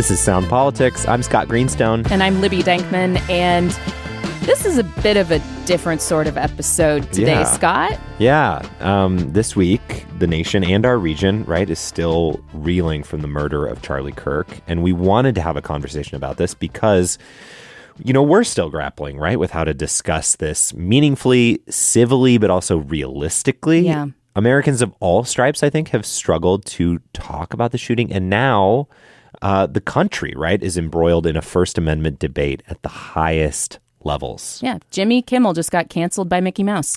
This is Sound Politics. I'm Scott Greenstone. And I'm Libby Denkmann. And this is a bit of a different sort of episode today, Scott. Yeah. This week, the nation and our region, right, is still reeling from the murder of Charlie Kirk. And we wanted to have a conversation about this because, you know, we're still grappling, right, with how to discuss this meaningfully, civilly, but also realistically. Yeah. Americans of all stripes, I think, have struggled to talk about the shooting. And now the country, right, is embroiled in a First Amendment debate at the highest levels. Yeah. Jimmy Kimmel just got canceled by Mickey Mouse.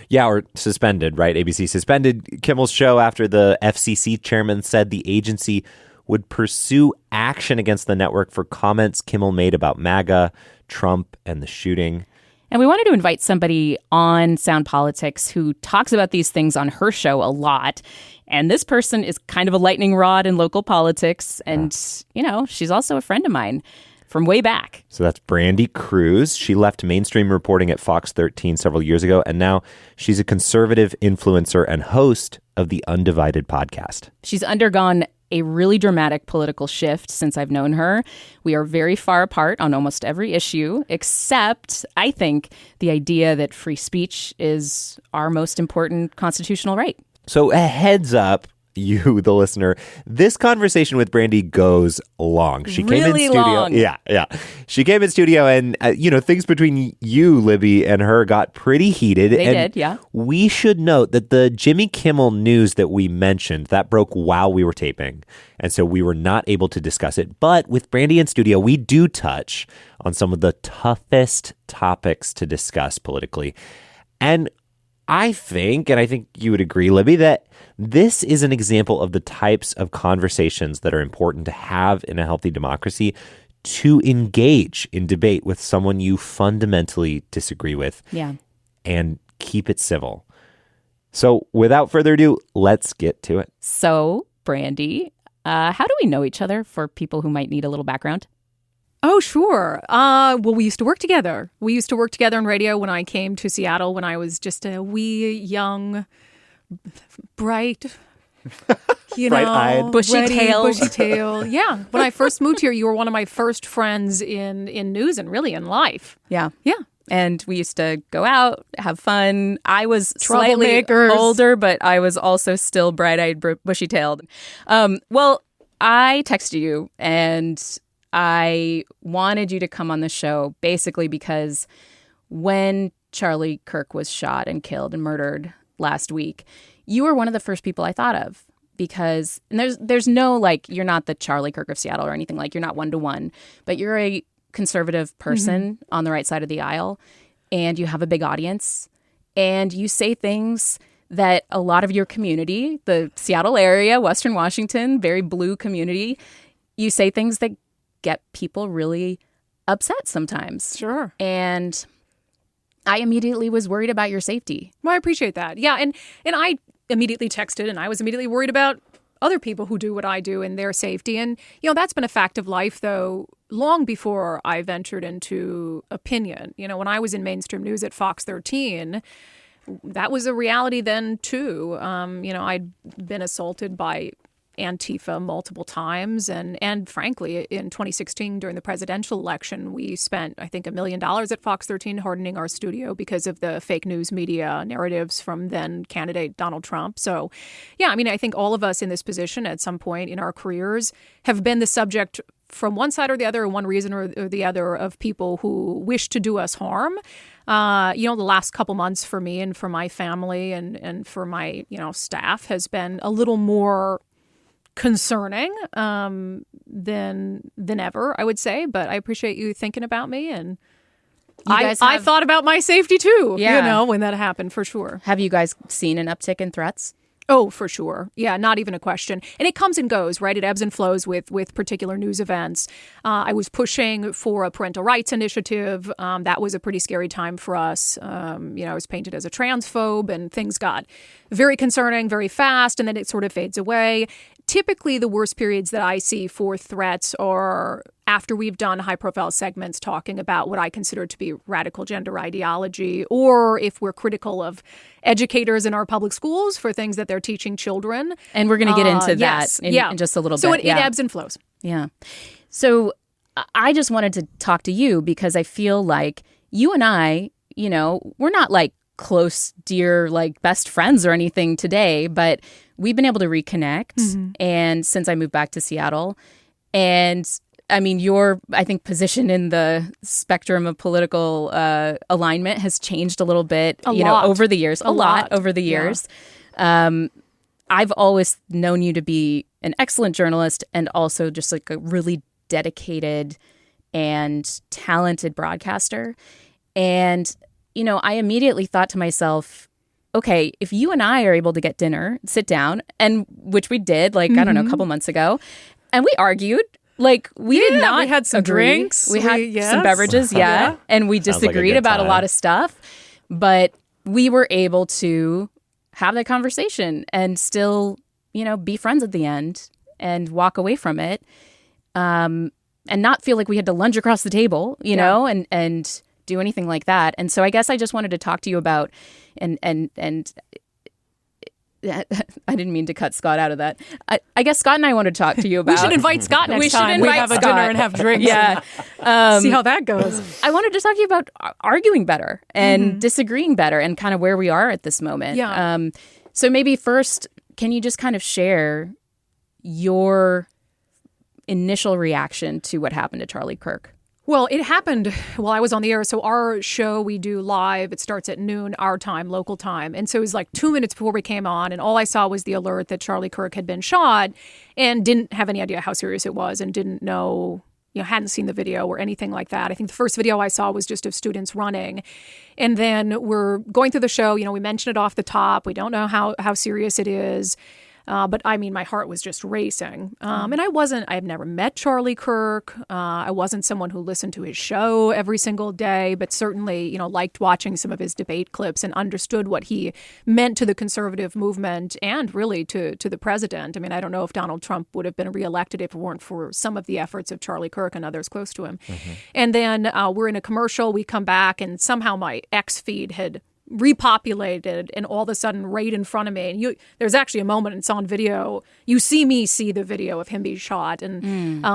Yeah, or suspended, right? ABC suspended Kimmel's show after the FCC chairman said the agency would pursue action against the network for comments Kimmel made about MAGA, Trump, and the shooting. And we wanted to invite somebody on Sound Politics who talks about these things on her show a lot. And this person is kind of a lightning rod in local politics. And, you know, she's also a friend of mine from way back. So that's Brandi Kruse. She left mainstream reporting at Fox 13 several years ago. And now she's a conservative influencer and host of the UnDivided Podcast. She's undergone a really dramatic political shift since I've known her. We are very far apart on almost every issue, except, I think, the idea that free speech is our most important constitutional right. So a heads up, you, the listener, this conversation with Brandi goes long. She came in studio. Long. Yeah. She came in studio and, things between you, Libby, and her got pretty heated. They did, yeah. We should note that the Jimmy Kimmel news that we mentioned, that broke while we were taping. And so we were not able to discuss it. But with Brandi in studio, we do touch on some of the toughest topics to discuss politically. And I think you would agree, Libby, that this is an example of the types of conversations that are important to have in a healthy democracy, to engage in debate with someone you fundamentally disagree with. Yeah. And keep it civil. So without further ado, let's get to it. So, Brandi, how do we know each other for people who might need a little background? Oh, sure. Well, we used to work together. We used to work together in radio when I came to Seattle when I was just a wee, young, bright, bright-eyed, bushy tail. Yeah. When I first moved here, you were one of my first friends in news and really in life. Yeah. Yeah. And we used to go out, have fun. I was slightly older, but I was also still bright-eyed, bushy-tailed. Well, I texted you and I wanted you to come on the show basically because when Charlie Kirk was shot and killed and murdered last week, you were one of the first people I thought of because and there's no, like, you're not the Charlie Kirk of Seattle or anything, like, you're not one-to-one, but you're a conservative person on the right side of the aisle, and you have a big audience, and you say things that a lot of your community, the Seattle area, Western Washington, very blue community, you say things that get people really upset sometimes. Sure. And I immediately was worried about your safety. Well, I appreciate that. Yeah, and I immediately texted, and I was immediately worried about other people who do what I do and their safety. And, that's been a fact of life, though, long before I ventured into opinion. When I was in mainstream news at Fox 13, that was a reality then, too. I'd been assaulted by Antifa multiple times. And frankly, in 2016, during the presidential election, we spent, I think, $1 million at Fox 13 hardening our studio because of the fake news media narratives from then candidate Donald Trump. So, yeah, I think all of us in this position at some point in our careers have been the subject from one side or the other, one reason or the other, of people who wish to do us harm. The last couple months for me and for my family and for my, staff has been a little more concerning than ever, I would say. But I appreciate you thinking about me, and I thought about my safety too. Yeah. When that happened, for sure. Have you guys seen an uptick in threats? Oh, for sure. Yeah, not even a question. And it comes and goes, right? It ebbs and flows with particular news events. I was pushing for a parental rights initiative. That was a pretty scary time for us. I was painted as a transphobe, and things got very concerning very fast, and then it sort of fades away. Typically, the worst periods that I see for threats are after we've done high-profile segments talking about what I consider to be radical gender ideology, or if we're critical of educators in our public schools for things that they're teaching children. And we're going to get into that yes, in just a little bit. So it ebbs and flows. Yeah. So I just wanted to talk to you because I feel like you and I, we're not like close, dear, like best friends or anything today, but we've been able to reconnect. And since I moved back to Seattle, and I mean, your, I think, position in the spectrum of political alignment has changed a little bit, over the years, a lot over the years. I've always known you to be an excellent journalist and also just like a really dedicated and talented broadcaster. And, I immediately thought to myself, okay, if you and I are able to get dinner, sit down, and which we did, like, I don't know, a couple months ago, and we argued. Like, we did not we had some agree. drinks. We had some beverages, and we disagreed about a lot of stuff. But we were able to have that conversation and still, be friends at the end and walk away from it. And not feel like we had to lunge across the table, and do anything like that. And so I guess I just wanted to talk to you about, and I didn't mean to cut Scott out of that. I guess Scott and I want to talk to you about. We should invite Scott next time. We have a dinner and have drinks. Yeah. See how that goes. I wanted to talk to you about arguing better and disagreeing better and kind of where we are at this moment. Yeah. So maybe first, can you just kind of share your initial reaction to what happened to Charlie Kirk? Well, it happened while I was on the air. So our show, we do live. It starts at noon, our time, local time. And so it was like 2 minutes before we came on. And all I saw was the alert that Charlie Kirk had been shot and didn't have any idea how serious it was and didn't know, hadn't seen the video or anything like that. I think the first video I saw was just of students running. And then we're going through the show. We mentioned it off the top. We don't know how serious it is. But I mean, my heart was just racing. And I had never met Charlie Kirk. I wasn't someone who listened to his show every single day, but certainly, liked watching some of his debate clips and understood what he meant to the conservative movement and really to the president. I mean, I don't know if Donald Trump would have been reelected if it weren't for some of the efforts of Charlie Kirk and others close to him. And then we're in a commercial. We come back and somehow my X feed had repopulated, and all of a sudden right in front of me, and there's actually a moment, it's on video, you see me see the video of him being shot, and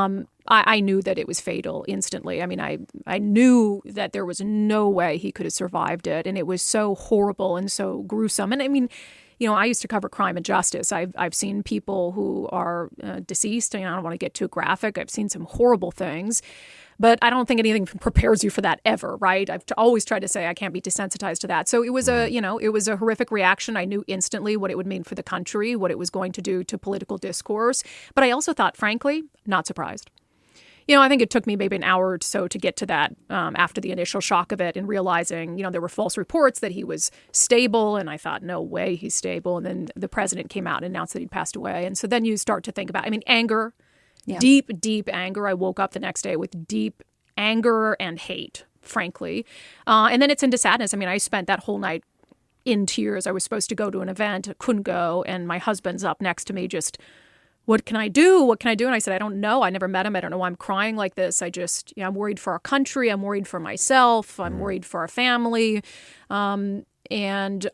I knew that it was fatal instantly. I mean, I knew that there was no way he could have survived it, and it was so horrible and so gruesome. And I mean, I used to cover crime and justice. I've seen people who are deceased. I don't want to get too graphic. I've seen some horrible things. But I don't think anything prepares you for that ever, right? I've always tried to say I can't be desensitized to that. So it was it was a horrific reaction. I knew instantly what it would mean for the country, what it was going to do to political discourse. But I also thought, frankly, not surprised. I think it took me maybe an hour or so to get to that after the initial shock of it and realizing, there were false reports that he was stable. And I thought, no way he's stable. And then the president came out and announced that he'd passed away. And so then you start to think about, anger. Yeah. Deep anger. I woke up the next day with deep anger and hate, frankly. And then it's into sadness. I mean, I spent that whole night in tears. I was supposed to go to an event, couldn't go. And my husband's up next to me just, what can I do? What can I do? And I said, I don't know. I never met him. I don't know why I'm crying like this. I just, I'm worried for our country. I'm worried for myself. I'm worried for our family. And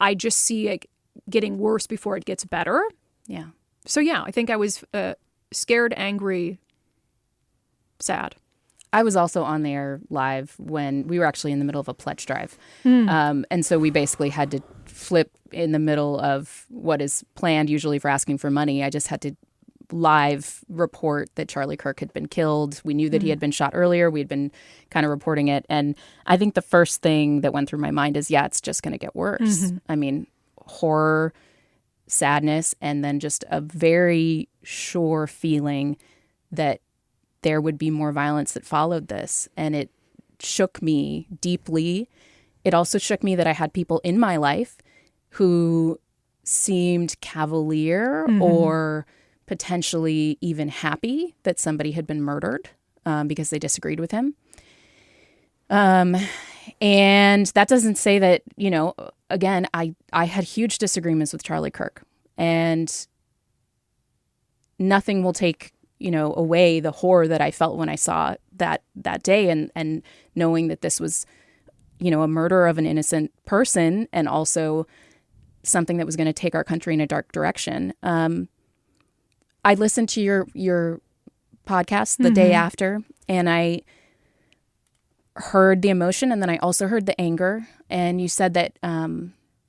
I just see it getting worse before it gets better. Yeah. So, I think I was scared, angry, sad. I was also on there live when we were actually in the middle of a pledge drive. And so we basically had to flip in the middle of what is planned usually for asking for money. I just had to live report that Charlie Kirk had been killed. We knew that he had been shot earlier. We had been kind of reporting it. And I think the first thing that went through my mind is, it's just going to get worse. I mean, horror, sadness, and then just a very sure feeling that there would be more violence that followed this. And it shook me deeply. It also shook me that I had people in my life who seemed cavalier or potentially even happy that somebody had been murdered because they disagreed with him. And that doesn't say that, again, I had huge disagreements with Charlie Kirk, and nothing will take, away the horror that I felt when I saw that day and knowing that this was, a murder of an innocent person and also something that was going to take our country in a dark direction. I listened to your podcast the day after, and I heard the emotion, and then I also heard the anger. And you said that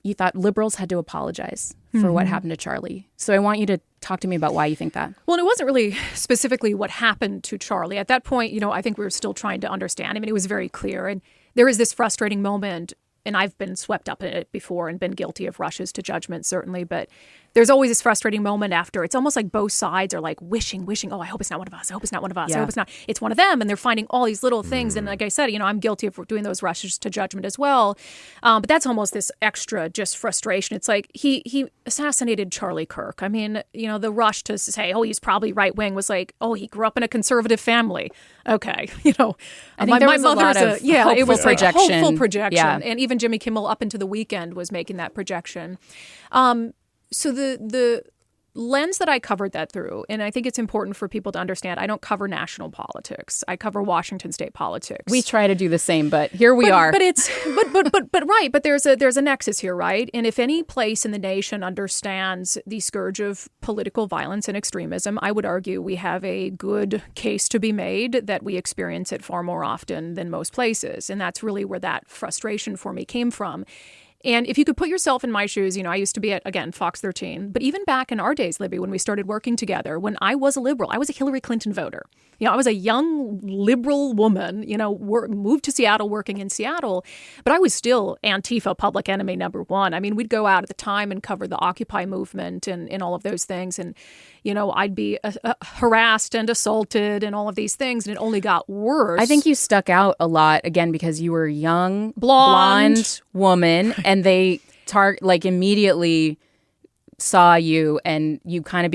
you thought liberals had to apologize for what happened to Charlie. So I want you to talk to me about why you think that. Well, it wasn't really specifically what happened to Charlie. At that point, I think we were still trying to understand. I mean, it was very clear. And there was this frustrating moment, and I've been swept up in it before and been guilty of rushes to judgment, certainly. But there's always this frustrating moment after. It's almost like both sides are like wishing, oh, I hope it's not one of us. I hope it's not one of us. I hope it's not. It's one of them. And they're finding all these little things. And like I said, I'm guilty of doing those rushes to judgment as well. But that's almost this extra just frustration. It's like he assassinated Charlie Kirk. I mean, the rush to say, oh, he's probably right wing was like, oh, he grew up in a conservative family. Okay. I think my mother's it was like projection. Hopeful projection. Yeah. And even Jimmy Kimmel up into the weekend was making that projection. So the lens that I covered that through, and I think it's important for people to understand, I don't cover national politics. I cover Washington state politics. We try to do the same, but here we are. But there's a nexus here, right? And if any place in the nation understands the scourge of political violence and extremism, I would argue we have a good case to be made that we experience it far more often than most places. And that's really where that frustration for me came from. And if you could put yourself in my shoes, I used to be at, again, Fox 13. But even back in our days, Libby, when we started working together, when I was a liberal, I was a Hillary Clinton voter. I was a young liberal woman, moved to Seattle, working in Seattle. But I was still Antifa public enemy number one. I mean, we'd go out at the time and cover the Occupy movement and all of those things. And, I'd be harassed and assaulted and all of these things. And it only got worse. I think you stuck out a lot, again, because you were a young, blonde woman. And they immediately saw you, and you kind of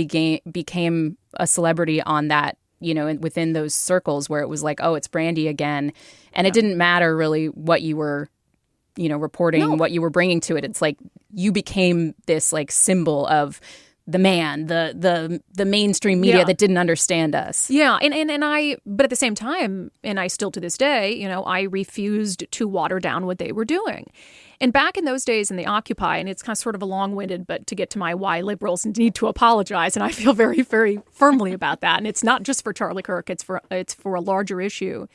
became a celebrity on that, within those circles where it was like, oh, it's Brandi again. And it didn't matter really what you were, reporting, what you were bringing to it. It's like you became this symbol of the man, the mainstream media that didn't understand us. Yeah. But at the same time, and I still to this day, I refused to water down what they were doing. And back in those days in the Occupy, and it's kind of sort of a long-winded, but to get to my why liberals need to apologize, and I feel very, very firmly about that. And it's not just for Charlie Kirk, it's for a larger issue.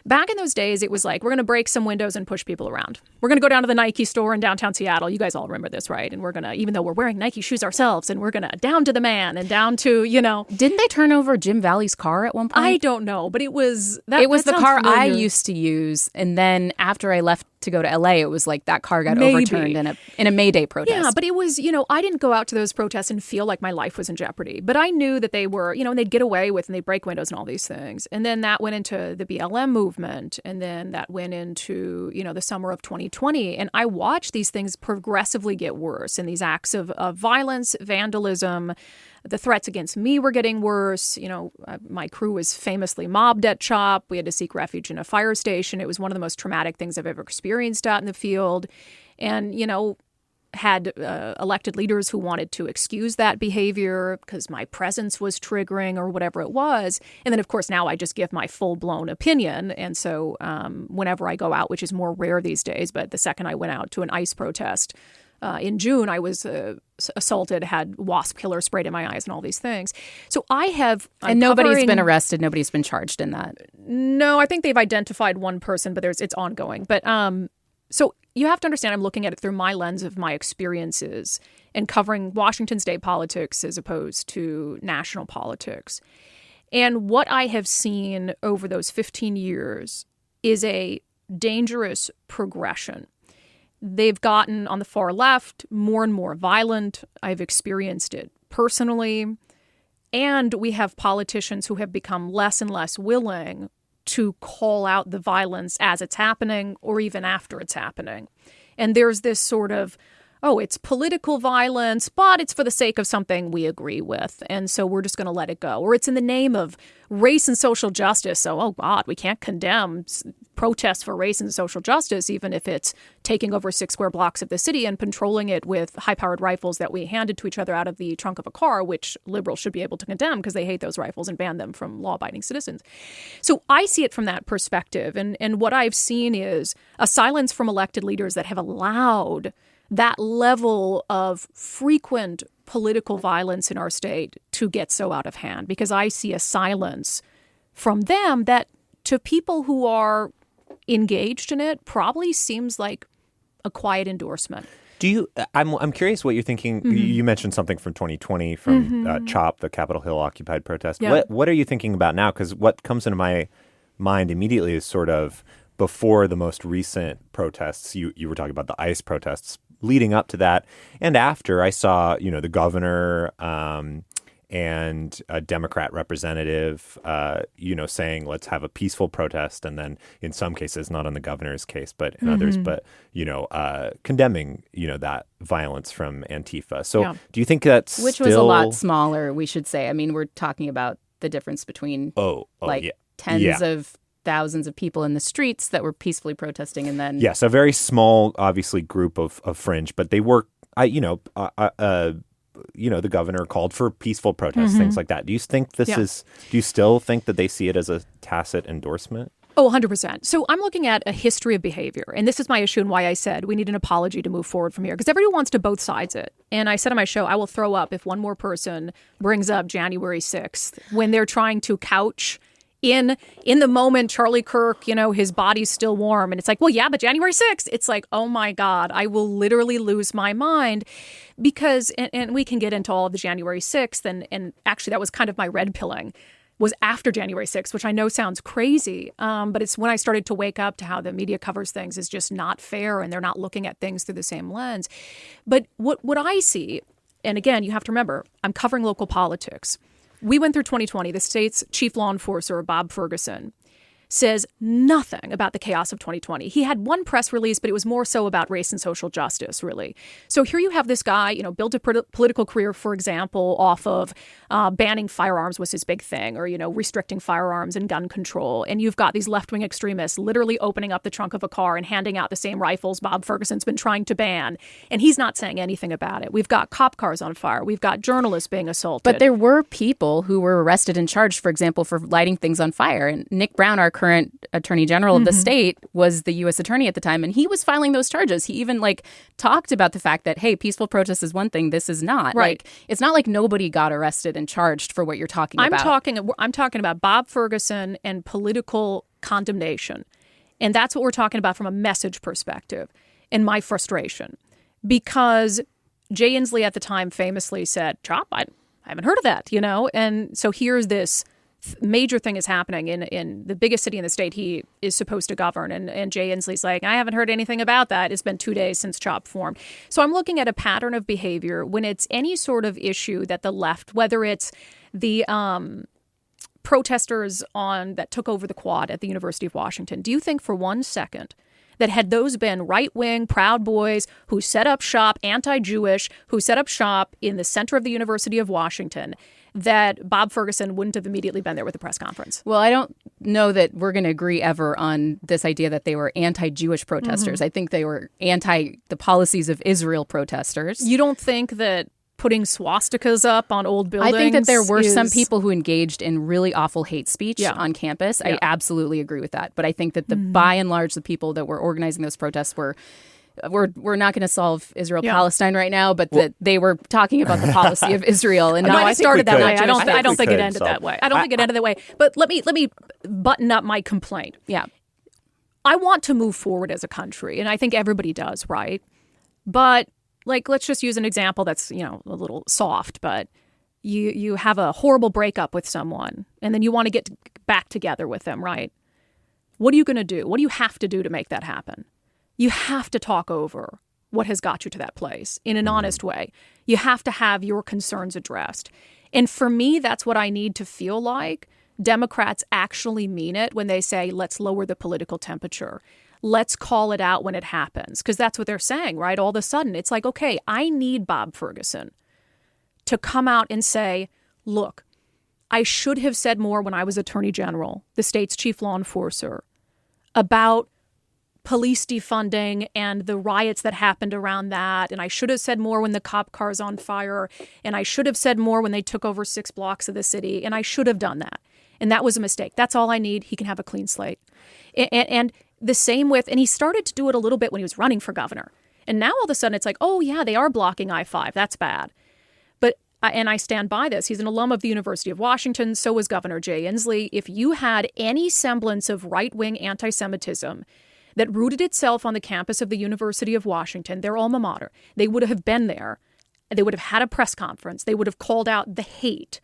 Back in those days, it was like, we're going to break some windows and push people around. We're going to go down to the Nike store in downtown Seattle. You guys all remember this, right? And we're going to, even though we're wearing Nike shoes ourselves, and we're going to down to the man and down to, Didn't they turn over Jim Valley's car at one point? I don't know, but it was the car familiar. I used to use. And then after I left to go to LA, it was like that car got overturned in a May Day protest. Yeah, but it was, I didn't go out to those protests and feel like my life was in jeopardy. But I knew that they were, and they'd get away with, and they'd break windows and all these things. And then that went into the BLM movement. And then that went into, the summer of 2020. And I watched these things progressively get worse. And these acts of violence, vandalism, the threats against me were getting worse. My crew was famously mobbed at CHOP. We had to seek refuge in a fire station. It was one of the most traumatic things I've ever experienced out in the field. And, had elected leaders who wanted to excuse that behavior because my presence was triggering or whatever it was. And then, of course, now I just give my full-blown opinion. And so whenever I go out, which is more rare these days, but the second I went out to an ICE protest, in June, I was assaulted, had wasp killer sprayed in my eyes and all these things. So And nobody's been arrested. Nobody's been charged in that. No, I think they've identified one person, but it's ongoing. But so you have to understand I'm looking at it through my lens of my experiences and covering Washington state politics as opposed to national politics. And what I have seen over those 15 years is a dangerous progression. They've gotten, on the far left, more and more violent. I've experienced it personally. And we have politicians who have become less and less willing to call out the violence as it's happening or even after it's happening. And there's this sort of, oh, it's political violence, but it's for the sake of something we agree with. And so we're just going to let it go. Or it's in the name of race and social justice. So, oh, God, we can't condemn protests for race and social justice, even if it's taking over 6 square blocks of the city and patrolling it with high-powered rifles that we handed to each other out of the trunk of a car, which liberals should be able to condemn because they hate those rifles and ban them from law-abiding citizens. So I see it from that perspective. And what I've seen is a silence from elected leaders that have allowed that level of frequent political violence in our state to get so out of hand, because I see a silence from them that to people who are engaged in it probably seems like a quiet endorsement. I'm curious what you're thinking. Mm-hmm. You mentioned something from 2020 from CHOP, the Capitol Hill Occupy protest. Yeah. What are you thinking about now? Because what comes into my mind immediately is sort of before the most recent protests. You were talking about the ICE protests leading up to that, and after. I saw the governor and a Democrat representative saying let's have a peaceful protest, and then in some cases, not in the governor's case, but in others, but condemning that violence from Antifa. So do you think that's which was a lot smaller? We should say. I mean, we're talking about the difference between tens of thousands of people in the streets that were peacefully protesting, and then a very small, obviously, group of fringe, but they were, the governor called for peaceful protests, things like that. Do you think do you still think that they see it as a tacit endorsement? Oh, 100%. So I'm looking at a history of behavior. And this is my issue and why I said we need an apology to move forward from here. Because everyone wants to both sides it. And I said on my show, I will throw up if one more person brings up January 6th when they're trying to couch in the moment, Charlie Kirk, his body's still warm. And it's like, well, yeah, but January 6th. It's like, oh, my God, I will literally lose my mind because and we can get into all of the January 6th. And actually, that was kind of my red pilling was after January 6th, which I know sounds crazy. But it's when I started to wake up to how the media covers things is just not fair. And they're not looking at things through the same lens. But what I see, and again, you have to remember, I'm covering local politics. We went through 2020. The state's chief law enforcer, Bob Ferguson, says nothing about the chaos of 2020. He had one press release, but it was more so about race and social justice, really. So here you have this guy, built a political career, for example, off of banning firearms was his big thing, or, restricting firearms and gun control. And you've got these left-wing extremists literally opening up the trunk of a car and handing out the same rifles Bob Ferguson's been trying to ban. And he's not saying anything about it. We've got cop cars on fire. We've got journalists being assaulted. But there were people who were arrested and charged, for example, for lighting things on fire. And Nick Brown, our current attorney general of the state, was the U.S. attorney at the time, and he was filing those charges. He even talked about the fact that, hey, peaceful protest is one thing, this is not. Right. It's not like nobody got arrested and charged for what you're talking about. I'm talking about Bob Ferguson and political condemnation, and that's what we're talking about from a message perspective. And my frustration, because Jay Inslee at the time famously said, "Chop, I haven't heard of that," and so here's this major thing is happening in the biggest city in the state he is supposed to govern. And Jay Inslee's like, I haven't heard anything about that. It's been 2 days since CHOP formed. So I'm looking at a pattern of behavior when it's any sort of issue that the left, whether it's the protesters that took over the quad at the University of Washington, do you think for 1 second that had those been right-wing Proud Boys who set up shop, anti-Jewish, who set up shop in the center of the University of Washington, that Bob Ferguson wouldn't have immediately been there with the press conference? Well, I don't know that we're going to agree ever on this idea that they were anti-Jewish protesters. I think they were anti the policies of Israel protesters. You don't think that putting swastikas up on old buildings? I think that there were some people who engaged in really awful hate speech on campus. I absolutely agree with that. But I think that by and large, the people that were organizing those protests were not going to solve Israel-Palestine right now, but that they were talking about the policy of Israel. And I started that way. I don't think it ended that way. I don't think it ended that way. But let me button up my complaint. Yeah. I want to move forward as a country, and I think everybody does, right? But let's just use an example that's, a little soft, but you have a horrible breakup with someone, and then you want to get back together with them, right? What are you going to do? What do you have to do to make that happen? You have to talk over what has got you to that place in an honest way. You have to have your concerns addressed. And for me, that's what I need to feel like Democrats actually mean it when they say, let's lower the political temperature. Let's call it out when it happens. Because that's what they're saying, right? All of a sudden, it's like, okay, I need Bob Ferguson to come out and say, look, I should have said more when I was Attorney General, the state's chief law enforcer, about police defunding and the riots that happened around that. And I should have said more when the cop car's on fire. And I should have said more when they took over 6 blocks of the city. And I should have done that. And that was a mistake. That's all I need. He can have a clean slate. And the same and he started to do it a little bit when he was running for governor. And now all of a sudden it's like, oh, yeah, they are blocking I-5. That's bad. and I stand by this, he's an alum of the University of Washington, so was Governor Jay Inslee. If you had any semblance of right-wing anti-Semitism that rooted itself on the campus of the University of Washington, their alma mater, they would have been there. They would have had a press conference. They would have called out the hate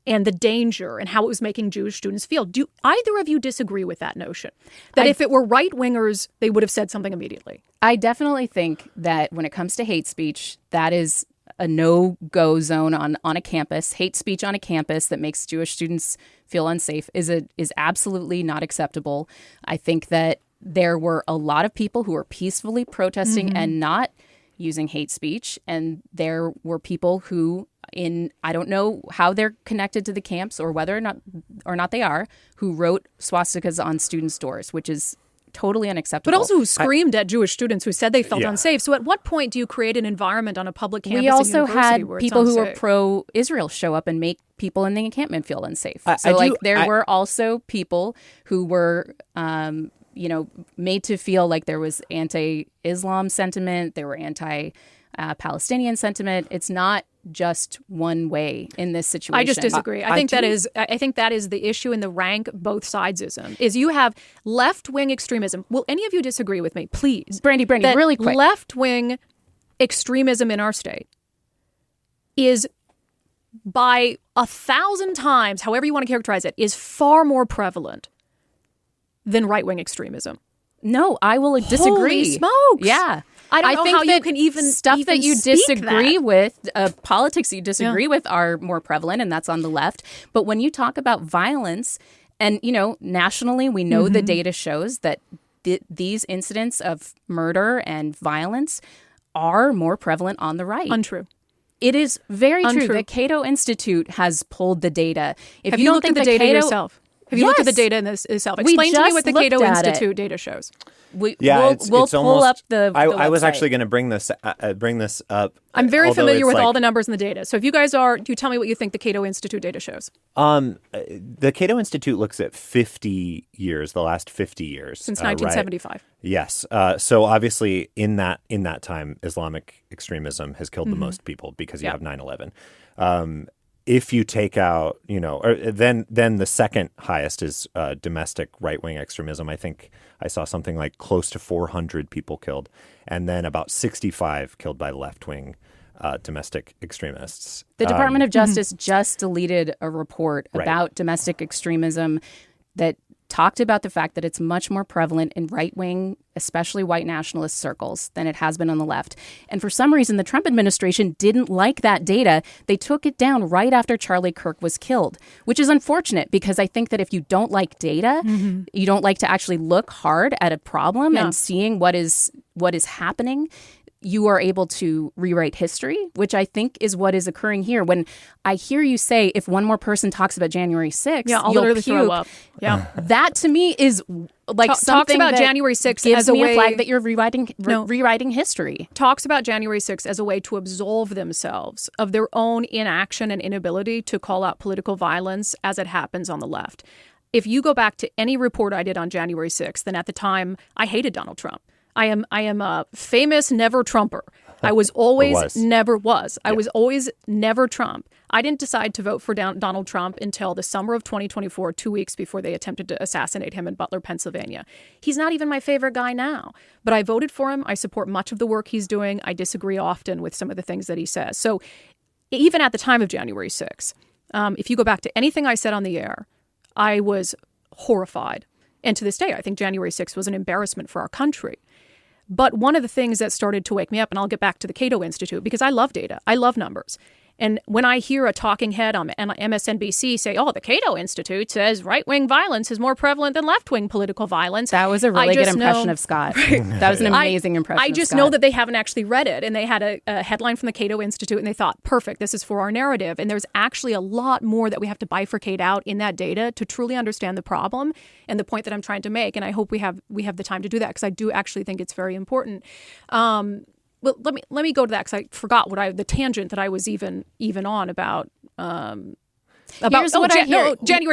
and the danger and how it was making Jewish students feel. Do either of you disagree with that notion? That if it were right-wingers, they would have said something immediately? I definitely think that when it comes to hate speech, that is a no-go zone on a campus. Hate speech on a campus that makes Jewish students feel unsafe is absolutely not acceptable. I think that there were a lot of people who were peacefully protesting and not using hate speech. And there were people who, I don't know how they're connected to the camps or whether or not they are, who wrote swastikas on students' doors, which is totally unacceptable. But also who screamed at Jewish students who said they felt unsafe. So at what point do you create an environment on a public campus? We also had people who were pro-Israel show up and make people in the encampment feel unsafe. There were also people who were made to feel like there was anti-Islam sentiment, there were anti-Palestinian sentiment. It's not just one way in this situation. I just disagree. I think that is the issue in the rank both sidesism. Is you have left-wing extremism. Will any of you disagree with me, please? Brandi, really quick. Left-wing extremism in our state is by 1,000 times, however you want to characterize it, is far more prevalent than right-wing extremism. No, I will disagree. Holy smokes. Yeah. I don't know how you can even stuff even that you speak disagree that. with, politics you disagree with are more prevalent, and that's on the left. But when you talk about violence, and nationally, we know the data shows that these incidents of murder and violence are more prevalent on the right. Untrue. It is very true. The Cato Institute has pulled the data. Have you looked at the data yourself? Have you looked at the data in itself? Explain to me what the Cato Institute data shows. We'll pull up the I was actually going to bring this up. I'm very familiar with all the numbers and the data. So if you guys are, you tell me what you think the Cato Institute data shows. The Cato Institute looks at 50 years, the last 50 years. Since 1975. Right? Yes. So obviously in that time, Islamic extremism has killed the most people because you have 9/11. If you take out, then the second highest is domestic right-wing extremism. I think I saw something like close to 400 people killed, and then about 65 killed by left-wing domestic extremists. The Department of Justice just deleted a report about domestic extremism that talked about the fact that it's much more prevalent in right-wing, especially white nationalist circles, than it has been on the left. And for some reason, the Trump administration didn't like that data. They took it down right after Charlie Kirk was killed, which is unfortunate because I think that if you don't like data, you don't like to actually look hard at a problem and seeing what is happening, you are able to rewrite history, which I think is what is occurring here. When I hear you say, if one more person talks about January 6th, I'll you'll literally puke. throw up. Yeah, that to me is like something talks about that January 6th gives as a me way a flag that you're rewriting history. Talks about January 6th as a way to absolve themselves of their own inaction and inability to call out political violence as it happens on the left. If you go back to any report I did on January 6th, then at the time I hated Donald Trump. I am a famous never Trumper. I was always never was. I was always never Trump. I didn't decide to vote for Donald Trump until the summer of 2024, 2 weeks before they attempted to assassinate him in Butler, Pennsylvania. He's not even my favorite guy now, but I voted for him. I support much of the work he's doing. I disagree often with some of the things that he says. So even at the time of January 6th, if you go back to anything I said on the air, I was horrified. And to this day, I think January 6th was an embarrassment for our country. But one of the things that started to wake me up, and I'll get back to the Cato Institute, because I love data. I love numbers. And when I hear a talking head on MSNBC say, the Cato Institute says right-wing violence is more prevalent than left-wing political violence. That was a really good impression of Scott. That was an amazing impression I just know that they haven't actually read it. And they had a headline from the Cato Institute, and they thought, perfect, this is for our narrative. And there's actually a lot more that we have to bifurcate out in that data to truly understand the problem and the point that I'm trying to make. And I hope we have the time to do that, because I do actually think it's very important. Well, let me go to that, because I forgot the tangent that I was even on about. January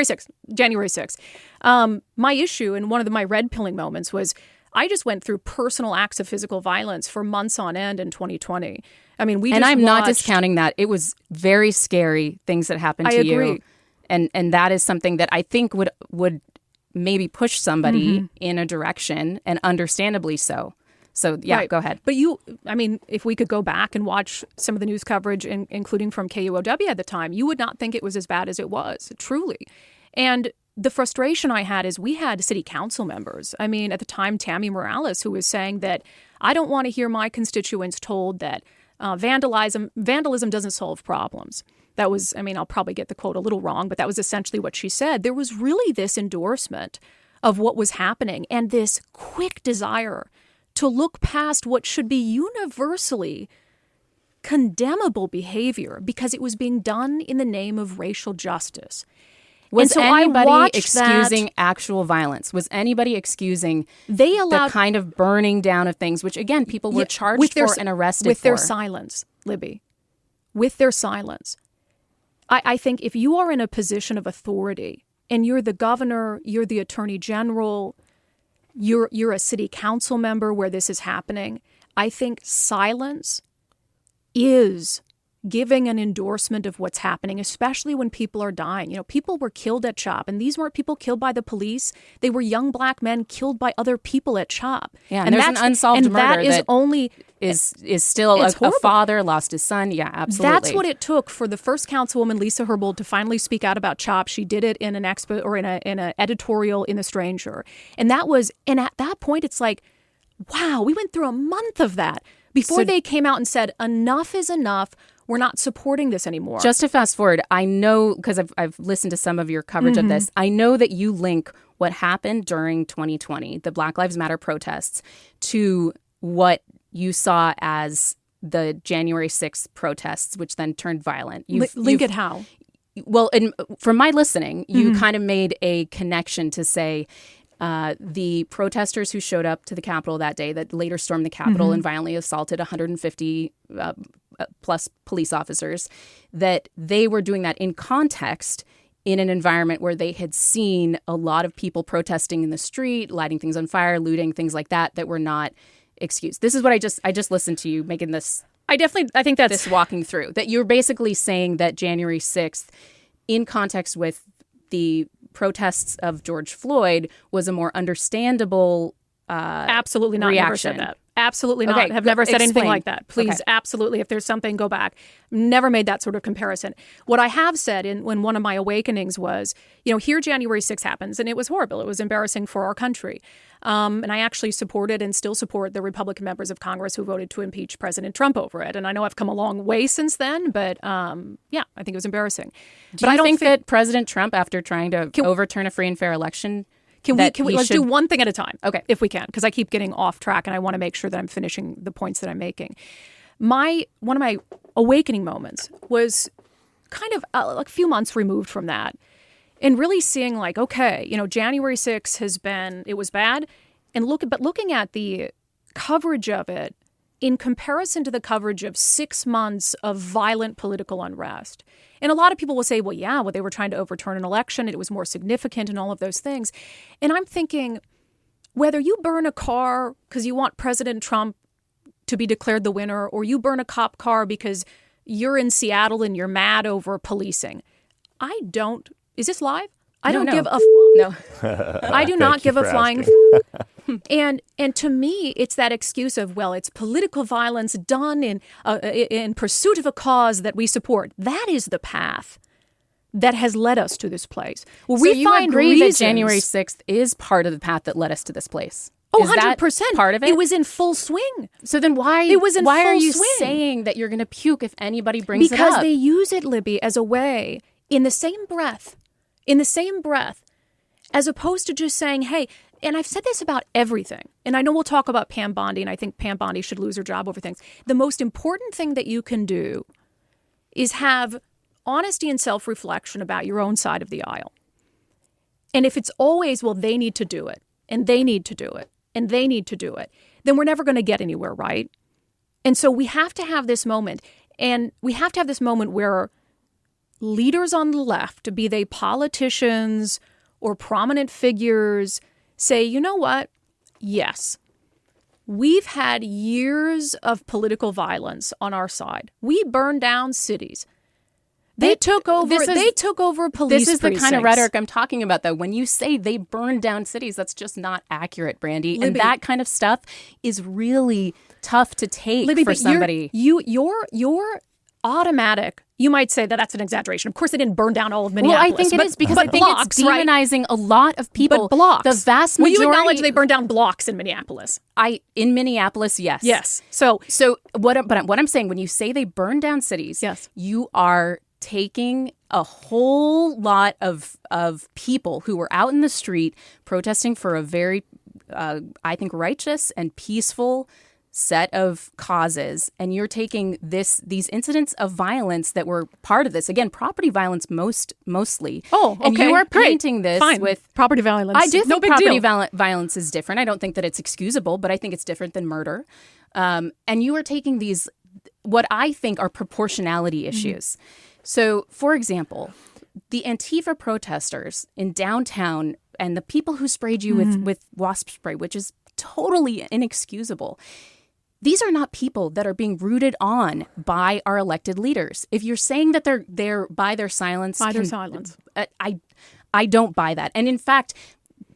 6th. My issue, and one of my red pilling moments was, I just went through personal acts of physical violence for months on end in 2020. I mean, not discounting that. It was very scary things that happened to you. And that is something that I think would maybe push somebody in a direction, and understandably so. So, yeah, right. Go ahead. But if we could go back and watch some of the news coverage, including from KUOW at the time, you would not think it was as bad as it was, truly. And the frustration I had is we had city council members. I mean, at the time, Tammy Morales, who was saying that I don't want to hear my constituents told that vandalism doesn't solve problems. That was, I'll probably get the quote a little wrong, but that was essentially what she said. There was really this endorsement of what was happening and this quick desire to look past what should be universally condemnable behavior because it was being done in the name of racial justice. Was anybody excusing actual violence? Was anybody excusing the kind of burning down of things, which, again, people were charged for and arrested for? With their silence, Libby. With their silence. I think if you are in a position of authority and you're the governor, you're the attorney general, you're a city council member where this is happening, I think silence is giving an endorsement of what's happening, especially when people are dying. People were killed at CHOP, and these weren't people killed by the police. They were young black men killed by other people at CHOP. Yeah, and there's an unsolved murder is still a father lost his son. Yeah, absolutely. That's what it took for the first councilwoman, Lisa Herbold, to finally speak out about CHOP. She did it in an expo or in an editorial in The Stranger, and at that point, it's like, wow, we went through a month of that before they came out and said enough is enough. We're not supporting this anymore. Just to fast forward, I know, because I've listened to some of your coverage of this, I know that you link what happened during 2020, the Black Lives Matter protests, to what you saw as the January 6th protests, which then turned violent. Link it how? Well, from my listening, you kind of made a connection to say the protesters who showed up to the Capitol that day that later stormed the Capitol and violently assaulted 150 plus police officers, that they were doing that in context in an environment where they had seen a lot of people protesting in the street, lighting things on fire, looting, things like that were not excused. This is what I just listened to you making this. I think that's this walking through, that you're basically saying that January 6th, in context with the protests of George Floyd, was a more understandable absolutely not reaction. Never said that. Absolutely not. Have never said anything like that. Please, absolutely. If there's something, go back. Never made that sort of comparison. What I have said when one of my awakenings was, here January 6th happens, and it was horrible. It was embarrassing for our country. And I actually supported and still support the Republican members of Congress who voted to impeach President Trump over it. And I know I've come a long way since then, but I think it was embarrassing. Do you think that President Trump, after trying to overturn a free and fair election, let's do one thing at a time, okay, if we can, because I keep getting off track and I want to make sure that I'm finishing the points that I'm making. One of my awakening moments was kind of a few months removed from that, and really seeing like, okay, January 6th it was bad, and looking at the coverage of it in comparison to the coverage of 6 months of violent political unrest. And a lot of people will say, well, they were trying to overturn an election. It was more significant and all of those things. And I'm thinking, whether you burn a car because you want President Trump to be declared the winner, or you burn a cop car because you're in Seattle and you're mad over policing, is this live? I don't give a no. I do not give a flying and to me, it's that excuse of, it's political violence done in pursuit of a cause that we support. That is the path that has led us to this place. Well, so you agree that January 6th is part of the path that led us to this place? Oh, 100%. Part of it? It was in full swing. So then why are you saying that you're going to puke if anybody brings it up? Because they use it, Libby, as a way, in the same breath, as opposed to just saying, hey, and I've said this about everything, and I know we'll talk about Pam Bondi, and I think Pam Bondi should lose her job over things. The most important thing that you can do is have honesty and self-reflection about your own side of the aisle. And if it's always, they need to do it, and they need to do it, and they need to do it, then we're never going to get anywhere, right? And so we have to have this moment, and we have to have this moment where leaders on the left, be they politicians or prominent figures, say, you know what? Yes, We've had years of political violence on our side. We burned down cities. They took over police This is the kind of precincts. rhetoric I'm talking about, though. When you say they burned down cities, that's just not accurate, Brandi. Libby, and that kind of stuff is really tough to take Libby, for somebody. You're automatic. You might say that that's an exaggeration. Of course, they didn't burn down all of Minneapolis. Well, I think it is because I think blocks, it's demonizing a lot of people. But blocks. The vast majority. Will you acknowledge they burned down blocks in Minneapolis? In Minneapolis, yes. Yes. So what I'm saying, when you say they burned down cities, yes, you are taking a whole lot of people who were out in the street protesting for a very, I think, righteous and peaceful set of causes, and you're taking these incidents of violence that were part of this. Again, property violence mostly. Oh, okay. And you are painting this with property violence. I do think no big property deal. Violence is different. I don't think that it's excusable, but I think it's different than murder. And you are taking these, what I think are proportionality issues. So, for example, the Antifa protesters in downtown and the people who sprayed you with wasp spray, which is totally inexcusable. These are not people that are being rooted on by our elected leaders. If you're saying that they're by their silence, I don't buy that. And in fact,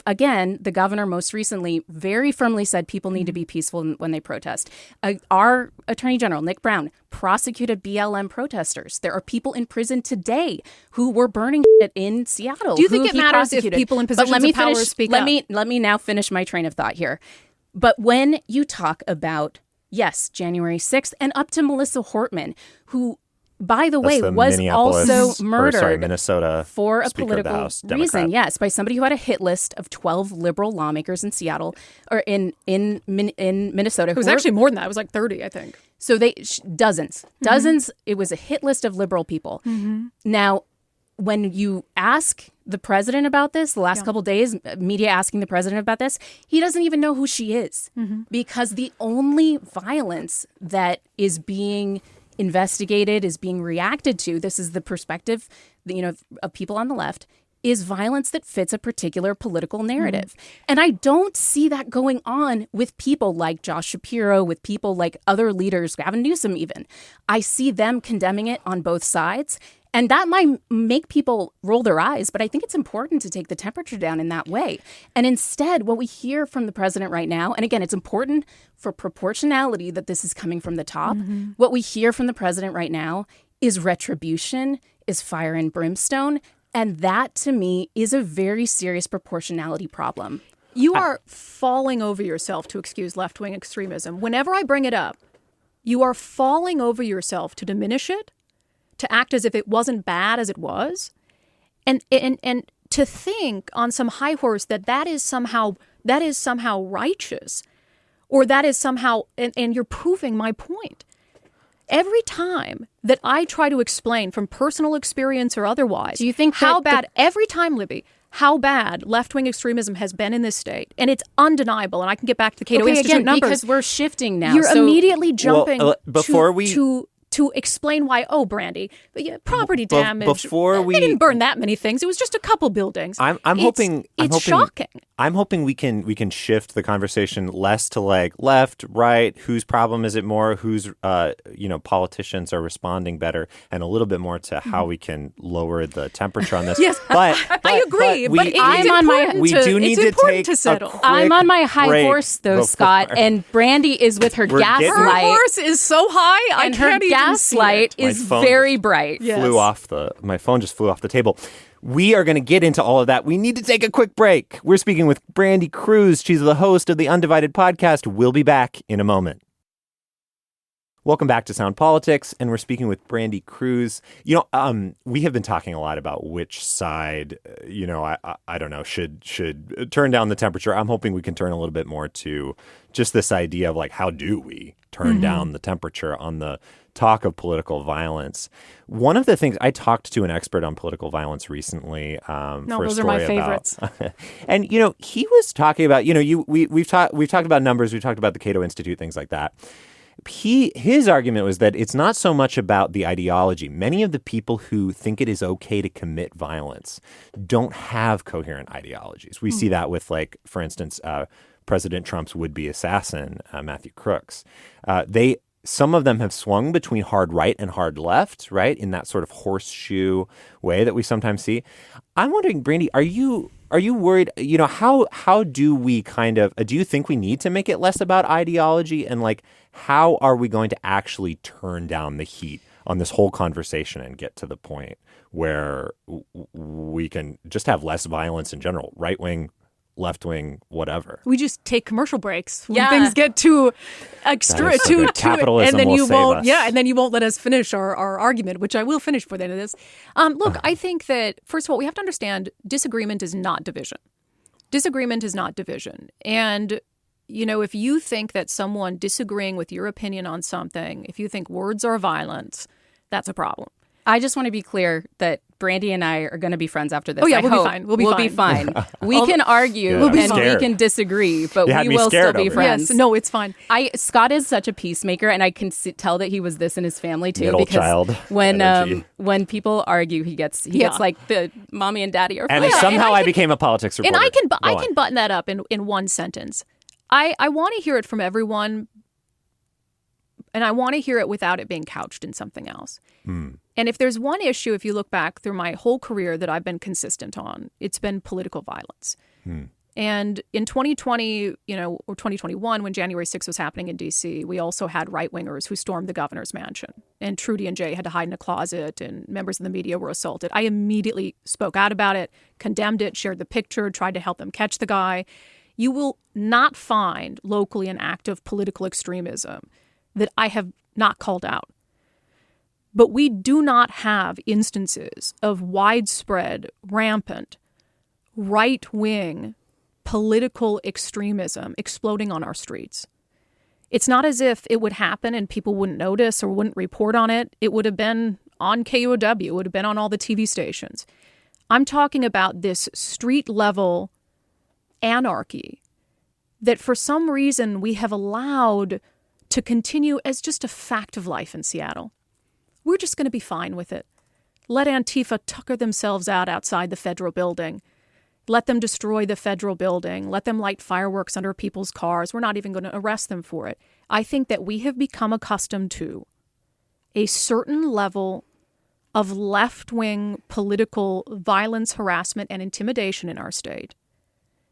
again, the governor most recently very firmly said people need to be peaceful when they protest. Our Attorney General, Nick Brown, prosecuted BLM protesters. There are people in prison today who were burning it in Seattle. Do you think it matters if people in positions of power speak up? Let me now finish my train of thought here. But when you talk about, yes, January 6th and up to Melissa Hortman, who, by the way, was also murdered Minnesota for a Speaker political reason. Democrat. Yes, by somebody who had a hit list of 12 liberal lawmakers in Seattle or in Minnesota. It was actually more than that. It was like 30, I think. So dozens. It was a hit list of liberal people. Now, when you ask the president about this, the last couple of days, media asking the president about this, he doesn't even know who she is because the only violence that is being investigated, is being reacted to, this is the perspective, of people on the left, is violence that fits a particular political narrative. And I don't see that going on with people like Josh Shapiro, with people like other leaders, Gavin Newsom even. I see them condemning it on both sides. And that might make people roll their eyes, but I think it's important to take the temperature down in that way. And instead, what we hear from the president right now, and again, it's important for proportionality that this is coming from the top. What we hear from the president right now is retribution, is fire and brimstone. And that, to me, is a very serious proportionality problem. You are falling over yourself to excuse left-wing extremism. Whenever I bring it up, you are falling over yourself to diminish it, to act as if it wasn't bad as it was, and to think on some high horse that is somehow righteous, or that is somehow, and you're proving my point. Every time that I try to explain from personal experience or otherwise, do you think how bad every time, Libby, how bad left-wing extremism has been in this state, and it's undeniable. And I can get back to the Cato Institute numbers because we're shifting now. You're immediately jumping to explain why, Brandi, property damage. They didn't burn that many things. It was just a couple buildings. I'm hoping it's shocking. I'm hoping we can shift the conversation less to like left, right, whose problem is it more, whose politicians are responding better, and a little bit more to how we can lower the temperature on this. Yes, but I agree. But we do need to take a quick I'm on my high horse though, before, Scott, and Brandi is with her gaslight. Her horse is so high, and her gaslight is very bright. Yes. My phone just flew off the table. We are going to get into all of that. We need to take a quick break. We're speaking with Brandi Kruse. She's the host of the UnDivided Podcast. We'll be back in a moment. Welcome back to Sound Politics, and we're speaking with Brandi Kruse. We have been talking a lot about which side, I don't know, should turn down the temperature. I'm hoping we can turn a little bit more to just this idea of like, how do we turn down the temperature on the talk of political violence? One of the things, I talked to an expert on political violence recently for a story are my favorites. And he was talking about, we've talked about numbers, we've talked about the Cato Institute, things like that. His argument was that it's not so much about the ideology. Many of the people who think it is okay to commit violence don't have coherent ideologies. We see that with, like, for instance, President Trump's would-be assassin, Matthew Crooks. Some of them have swung between hard right and hard left, right, in that sort of horseshoe way that we sometimes see. I'm wondering, Brandi, are you worried? How do we do you think we need to make it less about ideology, and like how are we going to actually turn down the heat on this whole conversation and get to the point where we can just have less violence in general, right wing, left wing, whatever? We just take commercial breaks when things get too extra, too capitalism, and then will you save won't. us. Yeah, and then you won't let us finish our argument, which I will finish for the end of this. Look, I think that first of all, we have to understand disagreement is not division. Disagreement is not division, and if you think that someone disagreeing with your opinion on something, if you think words are violence, that's a problem. I just want to be clear that Brandi and I are going to be friends after this. Oh, yeah, we'll be fine. We'll be fine. We can argue and we can disagree, but we will still be friends. Yes, no, it's fine. Scott is such a peacemaker, and I can tell that he was this in his family too. Middle child when people argue, he gets like the mommy and daddy are. And somehow I became a politics reporter. And I can button that up in one sentence. I want to hear it from everyone, and I want to hear it without it being couched in something else. And if there's one issue, if you look back through my whole career that I've been consistent on, it's been political violence. And in 2020, or 2021, when January 6th was happening in D.C., we also had right-wingers who stormed the governor's mansion. And Trudy and Jay had to hide in a closet, and members of the media were assaulted. I immediately spoke out about it, condemned it, shared the picture, tried to help them catch the guy. You will not find locally an act of political extremism that I have not called out. But we do not have instances of widespread, rampant, right-wing political extremism exploding on our streets. It's not as if it would happen and people wouldn't notice or wouldn't report on it. It would have been on KUOW. It would have been on all the TV stations. I'm talking about this street-level anarchy that for some reason we have allowed to continue as just a fact of life in Seattle. We're just going to be fine with it. Let Antifa tucker themselves out outside the federal building. Let them destroy the federal building. Let them light fireworks under people's cars. We're not even going to arrest them for it. I think that we have become accustomed to a certain level of left-wing political violence, harassment, and intimidation in our state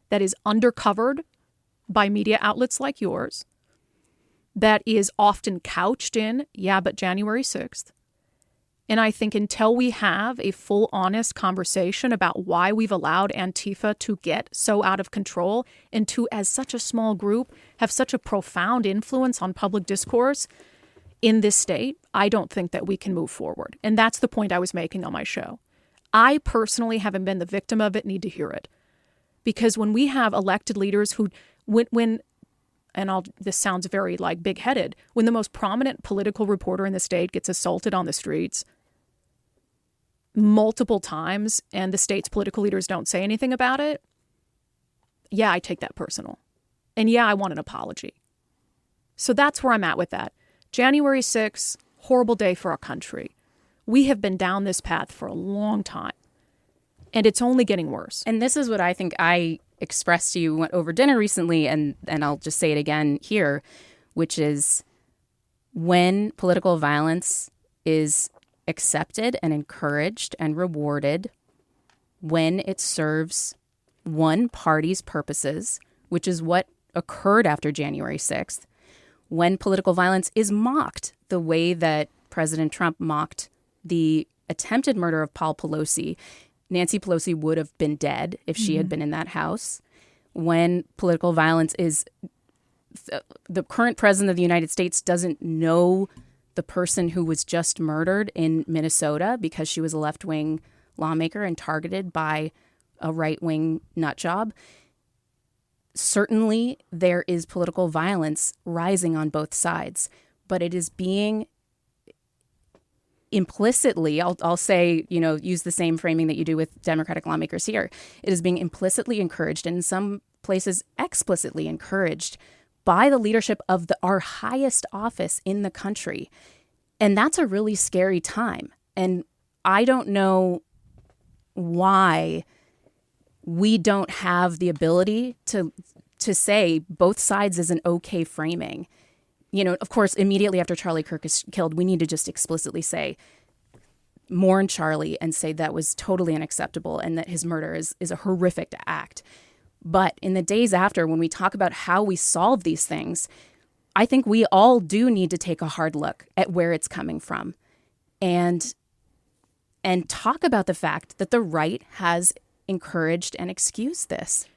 that is undercovered by media outlets like yours, that is often couched in, but January 6th. And I think until we have a full, honest conversation about why we've allowed Antifa to get so out of control and to, as such a small group, have such a profound influence on public discourse in this state, I don't think that we can move forward. And that's the point I was making on my show. I personally, having been the victim of it, need to hear it. Because when we have elected leaders who, this sounds very big-headed, when the most prominent political reporter in the state gets assaulted on the streets multiple times and the state's political leaders don't say anything about it, I take that personal. And I want an apology. So that's where I'm at with that. January 6th, horrible day for our country. We have been down this path for a long time, and it's only getting worse. And this is what I think I expressed to you over dinner recently, and I'll just say it again here, which is when political violence is accepted and encouraged and rewarded, when it serves one party's purposes, which is what occurred after January 6th, when political violence is mocked the way that President Trump mocked the attempted murder of Paul Pelosi. Nancy Pelosi would have been dead if she had been in that house. When political violence is the current president of the United States doesn't know the person who was just murdered in Minnesota because she was a left-wing lawmaker and targeted by a right-wing nutjob. Certainly, there is political violence rising on both sides, but it is being implicitly, I'll say, use the same framing that you do with Democratic lawmakers here. It is being implicitly encouraged, and in some places explicitly encouraged by the leadership of our highest office in the country. And that's a really scary time. And I don't know why we don't have the ability to to say both sides is an okay framing. Of course, immediately after Charlie Kirk is killed, we need to just explicitly say, mourn Charlie and say that was totally unacceptable and that his murder is a horrific act. But in the days after, when we talk about how we solve these things, I think we all do need to take a hard look at where it's coming from and talk about the fact that the right has encouraged and excused this.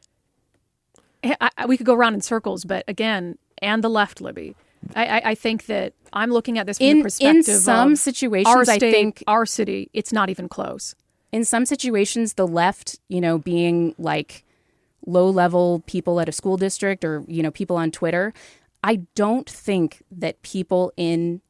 We could go around in circles, but again, and the left, Libby. I think that I'm looking at this from the perspective in some of situations, our state, I think our city, it's not even close. In some situations, the left, being like low-level people at a school district or, people on Twitter, I don't think that people in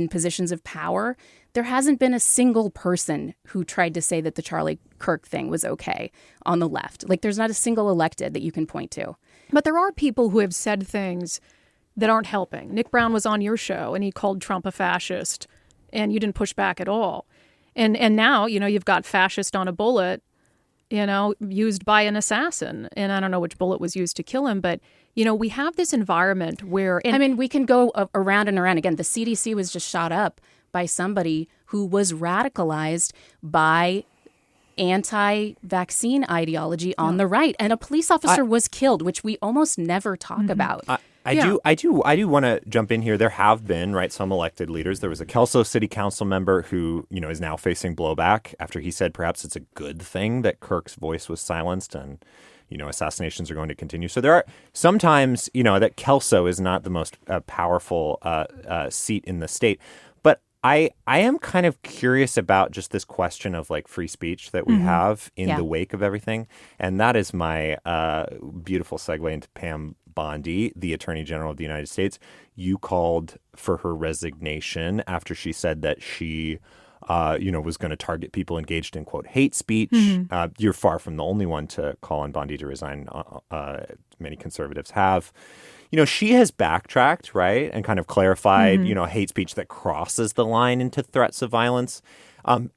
positions of power, there hasn't been a single person who tried to say that the Charlie Kirk thing was okay on the left. Like, there's not a single elected that you can point to. But there are people who have said things that aren't helping. Nick Brown was on your show, and he called Trump a fascist, and you didn't push back at all. And now, you've got fascist on a bullet, used by an assassin. And I don't know which bullet was used to kill him, but, we have this environment where... we can go around and around. Again, the CDC was just shot up by somebody who was radicalized by anti-vaccine ideology on the right. And a police officer was killed, which we almost never talk about. I do want to jump in here. There have been, some elected leaders. There was a Kelso city council member who, is now facing blowback after he said perhaps it's a good thing that Kirk's voice was silenced and, assassinations are going to continue. So there are sometimes, that Kelso is not the most powerful seat in the state. But I am kind of curious about just this question of free speech that we have in the wake of everything. And that is my beautiful segue into Pam Bondi, the Attorney General of the United States. You called for her resignation after she said that she, was going to target people engaged in, quote, hate speech. You're far from the only one to call on Bondi to resign. Many conservatives have. She has backtracked, right, and kind of clarified, hate speech that crosses the line into threats of violence. I'm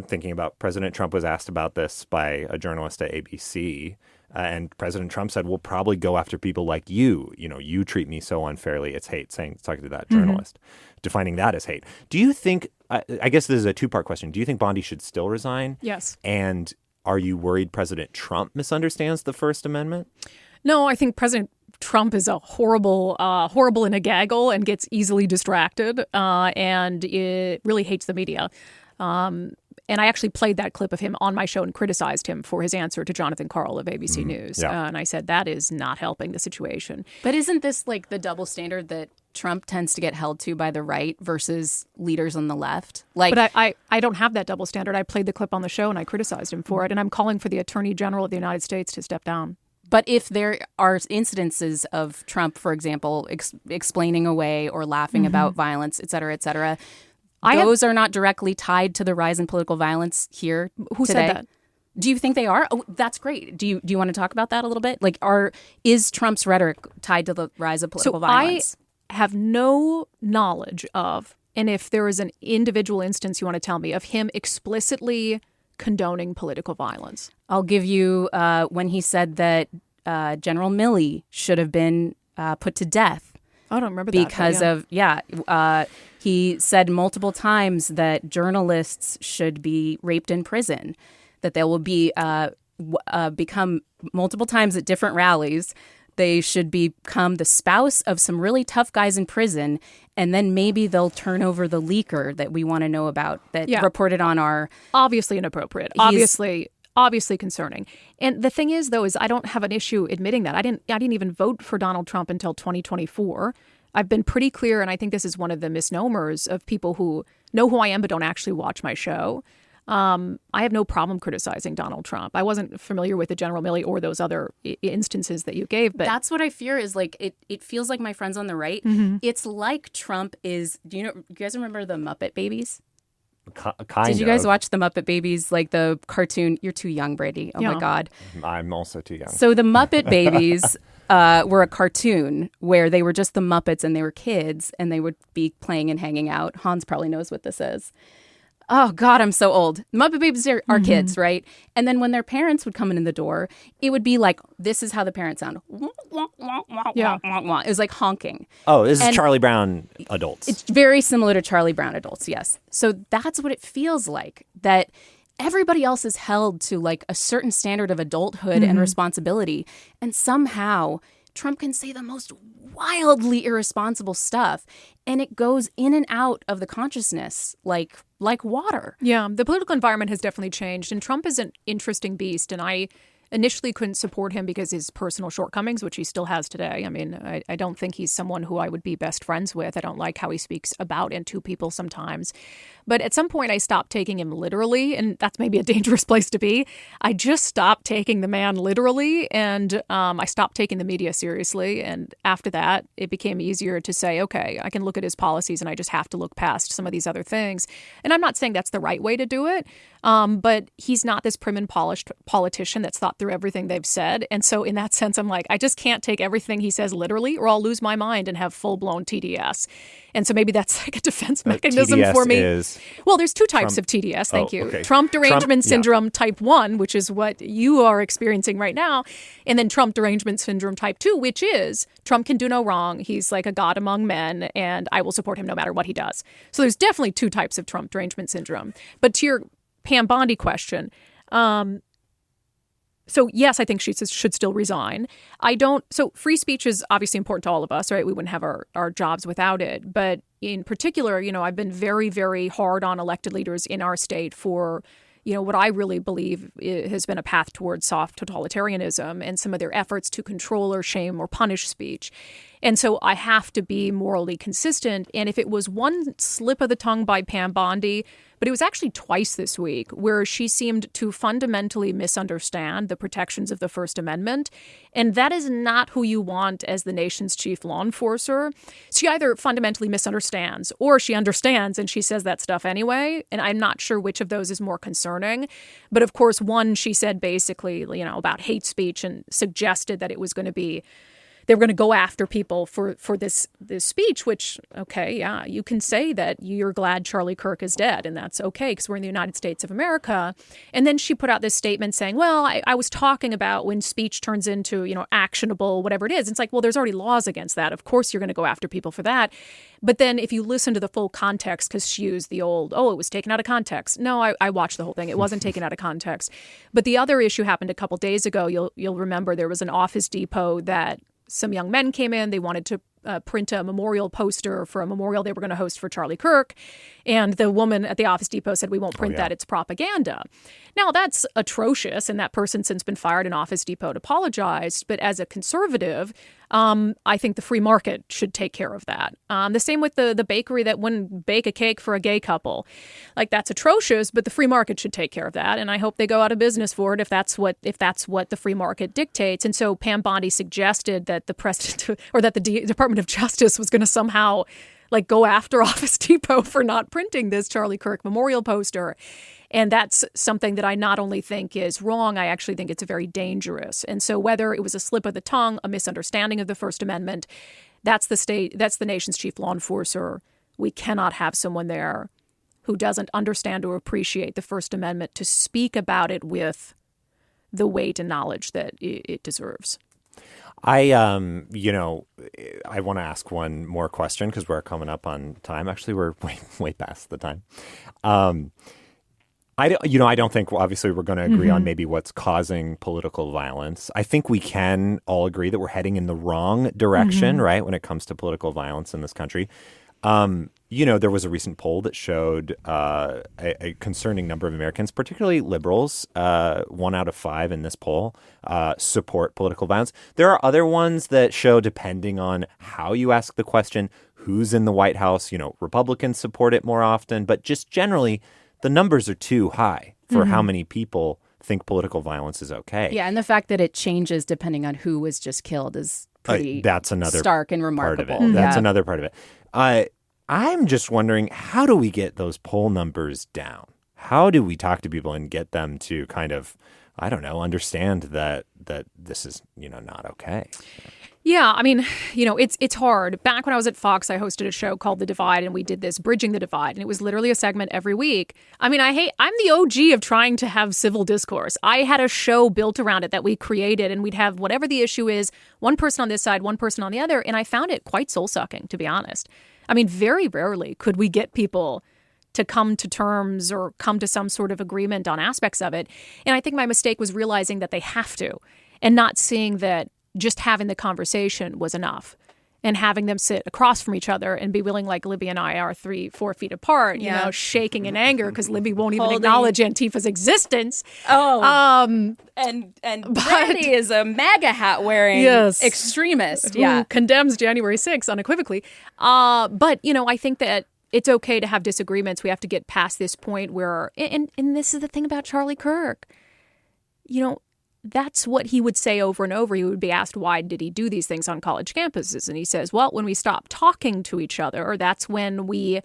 thinking about President Trump was asked about this by a journalist at ABC. And President Trump said, we'll probably go after people like you. You treat me so unfairly. It's hate, talking to that journalist, defining that as hate. Do you think, I guess this is a two-part question. Do you think Bondi should still resign? Yes. And are you worried President Trump misunderstands the First Amendment? No, I think President Trump is a horrible in a gaggle and gets easily distracted and it really hates the media. And I actually played that clip of him on my show and criticized him for his answer to Jonathan Karl of ABC News. Yeah. And I said, that is not helping the situation. But isn't this the double standard that Trump tends to get held to by the right versus leaders on the left? But I don't have that double standard. I played the clip on the show and I criticized him for it. And I'm calling for the Attorney General of the United States to step down. But if there are incidences of Trump, for example, explaining away or laughing about violence, et cetera, those are not directly tied to the rise in political violence here Who today. said that? Do you think they are? Oh, that's great. Do you want to talk about that a little bit? Is Trump's rhetoric tied to the rise of political violence? I have no knowledge of, and if there is an individual instance you want to tell me, of him explicitly condoning political violence. I'll give you when he said that General Milley should have been put to death. I don't remember that. Because of, he said multiple times that journalists should be raped in prison, that they will be become multiple times at different rallies. They should become the spouse of some really tough guys in prison, and then maybe they'll turn over the leaker that we want to know about that reported on our... Obviously inappropriate. Obviously concerning. And the thing is, though, is I don't have an issue admitting that. I didn't even vote for Donald Trump until 2024. I've been pretty clear, and I think this is one of the misnomers of people who know who I am but don't actually watch my show. I have no problem criticizing Donald Trump. I wasn't familiar with the General Milley or those other instances that you gave, but that's what I fear is it feels like my friends on the right. It's like Trump is. Do you guys remember the Muppet Babies? Did you guys watch the Muppet Babies, the cartoon? You're too young, Brady. Oh, my God. I'm also too young. So the Muppet Babies were a cartoon where they were just the Muppets and they were kids and they would be playing and hanging out. Hans probably knows what this is. Oh, God, I'm so old. Muppet Babies are kids, right? And then when their parents would come in the door, it would be like, this is how the parents sound. Yeah. It was like honking. Oh, this is Charlie Brown adults. It's very similar to Charlie Brown adults, yes. So that's what it feels like, that everybody else is held to like a certain standard of adulthood and responsibility. And somehow Trump can say the most wildly irresponsible stuff, and it goes in and out of the consciousness like water. Yeah, the political environment has definitely changed, and Trump is an interesting beast, and I initially couldn't support him because his personal shortcomings, which he still has today. I mean, I don't think he's someone who I would be best friends with. I don't like how he speaks about and to people sometimes. But at some point, I stopped taking him literally, and that's maybe a dangerous place to be. I just stopped taking the man literally, and I stopped taking the media seriously. And after that, it became easier to say, okay, I can look at his policies, and I just have to look past some of these other things. And I'm not saying that's the right way to do it, but he's not this prim and polished politician that's thought through everything they've said. And so in that sense, I'm like, I just can't take everything he says literally, or I'll lose my mind and have full-blown TDS. And so maybe that's like a defense mechanism TDS for me. Well, there's two types of TDS. Thank you. Okay. Trump derangement syndrome type 1, which is what you are experiencing right now. And then Trump derangement syndrome type 2, which is Trump can do no wrong. He's like a god among men, and I will support him no matter what he does. So there's definitely two types of Trump derangement syndrome. But to your Pam Bondi question, so yes, I think she should still resign. So free speech is obviously important to all of us, right? We wouldn't have our jobs without it. But in particular, I've been very, very hard on elected leaders in our state for, what I really believe has been a path towards soft totalitarianism and some of their efforts to control or shame or punish speech. And so I have to be morally consistent. And if it was one slip of the tongue by Pam Bondi, but it was actually twice this week where she seemed to fundamentally misunderstand the protections of the First Amendment. And that is not who you want as the nation's chief law enforcer. She either fundamentally misunderstands or she understands and she says that stuff anyway. And I'm not sure which of those is more concerning. But of course, one, she said basically, about hate speech and suggested that it was going to be they were going to go after people for this speech, which, okay, yeah, you can say that you're glad Charlie Kirk is dead, and that's okay because we're in the United States of America. And then she put out this statement saying, well, I was talking about when speech turns into, actionable, whatever it is. It's like, well, there's already laws against that. Of course, you're going to go after people for that. But then if you listen to the full context, because she used the old, it was taken out of context. No, I watched the whole thing. It wasn't taken out of context. But the other issue happened a couple days ago. You'll remember there was an Office Depot that some young men came in. They wanted to print a memorial poster for a memorial they were going to host for Charlie Kirk. And the woman at the Office Depot said, we won't print that. It's propaganda. Now, that's atrocious. And that person's since been fired, and Office Depot apologized. But as a conservative, I think the free market should take care of that. The same with the bakery that wouldn't bake a cake for a gay couple. Like, that's atrocious, but the free market should take care of that. And I hope they go out of business for it if that's what the free market dictates. And so Pam Bondi suggested that the president or that the Department of Justice was going to somehow go after Office Depot for not printing this Charlie Kirk memorial poster. And that's something that I not only think is wrong, I actually think it's very dangerous. And so whether it was a slip of the tongue, a misunderstanding of the First Amendment, that's the nation's chief law enforcer. We cannot have someone there who doesn't understand or appreciate the First Amendment to speak about it with the weight and knowledge that it deserves. I want to ask one more question because we're coming up on time. Actually, we're way past the time. I don't think, obviously, we're going to agree on maybe what's causing political violence. I think we can all agree that we're heading in the wrong direction, right, when it comes to political violence in this country. There was a recent poll that showed a concerning number of Americans, particularly liberals, 1 out of 5 in this poll, support political violence. There are other ones that show, depending on how you ask the question, who's in the White House, Republicans support it more often. But just generally, the numbers are too high for how many people think political violence is okay. Yeah, and the fact that it changes depending on who was just killed is pretty that's another stark and remarkable. Part of it. That's another part of it. I'm just wondering, how do we get those poll numbers down? How do we talk to people and get them to kind of, understand that this is, not okay? Yeah, I mean, it's hard. Back when I was at Fox, I hosted a show called The Divide, and we did this Bridging the Divide, and it was literally a segment every week. I mean, I'm the OG of trying to have civil discourse. I had a show built around it that we created, and we'd have whatever the issue is, one person on this side, one person on the other, and I found it quite soul-sucking, to be honest. I mean, very rarely could we get people to come to terms or come to some sort of agreement on aspects of it. And I think my mistake was realizing that they have to, and not seeing that just having the conversation was enough, and having them sit across from each other and be willing, like Libby and I are 3-4 feet apart, shaking in anger because Libby won't even acknowledge Antifa's existence. And Brandi is a MAGA hat wearing extremist. Who condemns January 6th unequivocally. But, I think that it's okay to have disagreements. We have to get past this point where, and this is the thing about Charlie Kirk, that's what he would say over and over. He would be asked, why did he do these things on college campuses? And he says, well, when we stop talking to each other, that's when we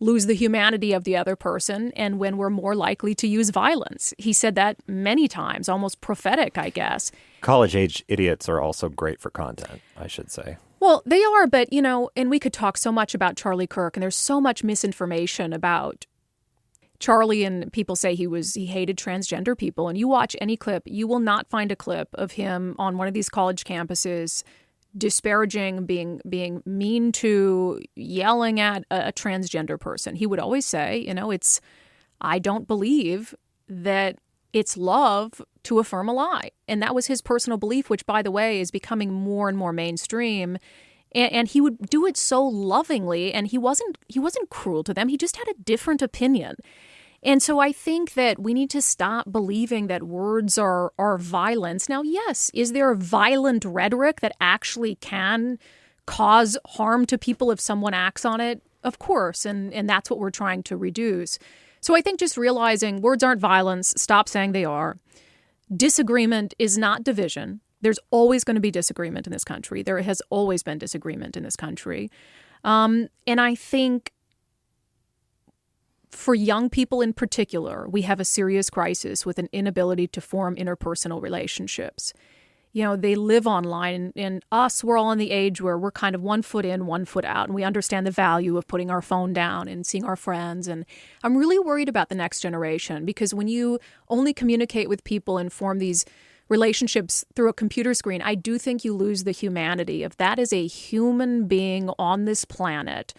lose the humanity of the other person and when we're more likely to use violence. He said that many times, almost prophetic, I guess. College-age idiots are also great for content, I should say. Well, they are, but, and we could talk so much about Charlie Kirk, and there's so much misinformation about Charlie, and people say he hated transgender people. And you watch any clip, you will not find a clip of him on one of these college campuses disparaging, being mean to, yelling at a transgender person. He would always say, I don't believe that it's love to affirm a lie. And that was his personal belief, which, by the way, is becoming more and more mainstream. And he would do it so lovingly, and he wasn't cruel to them. He just had a different opinion. And so I think that we need to stop believing that words are violence. Now, yes, is there violent rhetoric that actually can cause harm to people if someone acts on it? Of course, and that's what we're trying to reduce. So I think just realizing words aren't violence, stop saying they are. Disagreement is not division. There's always going to be disagreement in this country. There has always been disagreement in this country. And I think for young people in particular, we have a serious crisis with an inability to form interpersonal relationships. They live online, and us, we're all in the age where we're kind of 1 foot in, 1 foot out, and we understand the value of putting our phone down and seeing our friends. And I'm really worried about the next generation, because when you only communicate with people and form these relationships through a computer screen, I do think you lose the humanity of that is a human being on this planet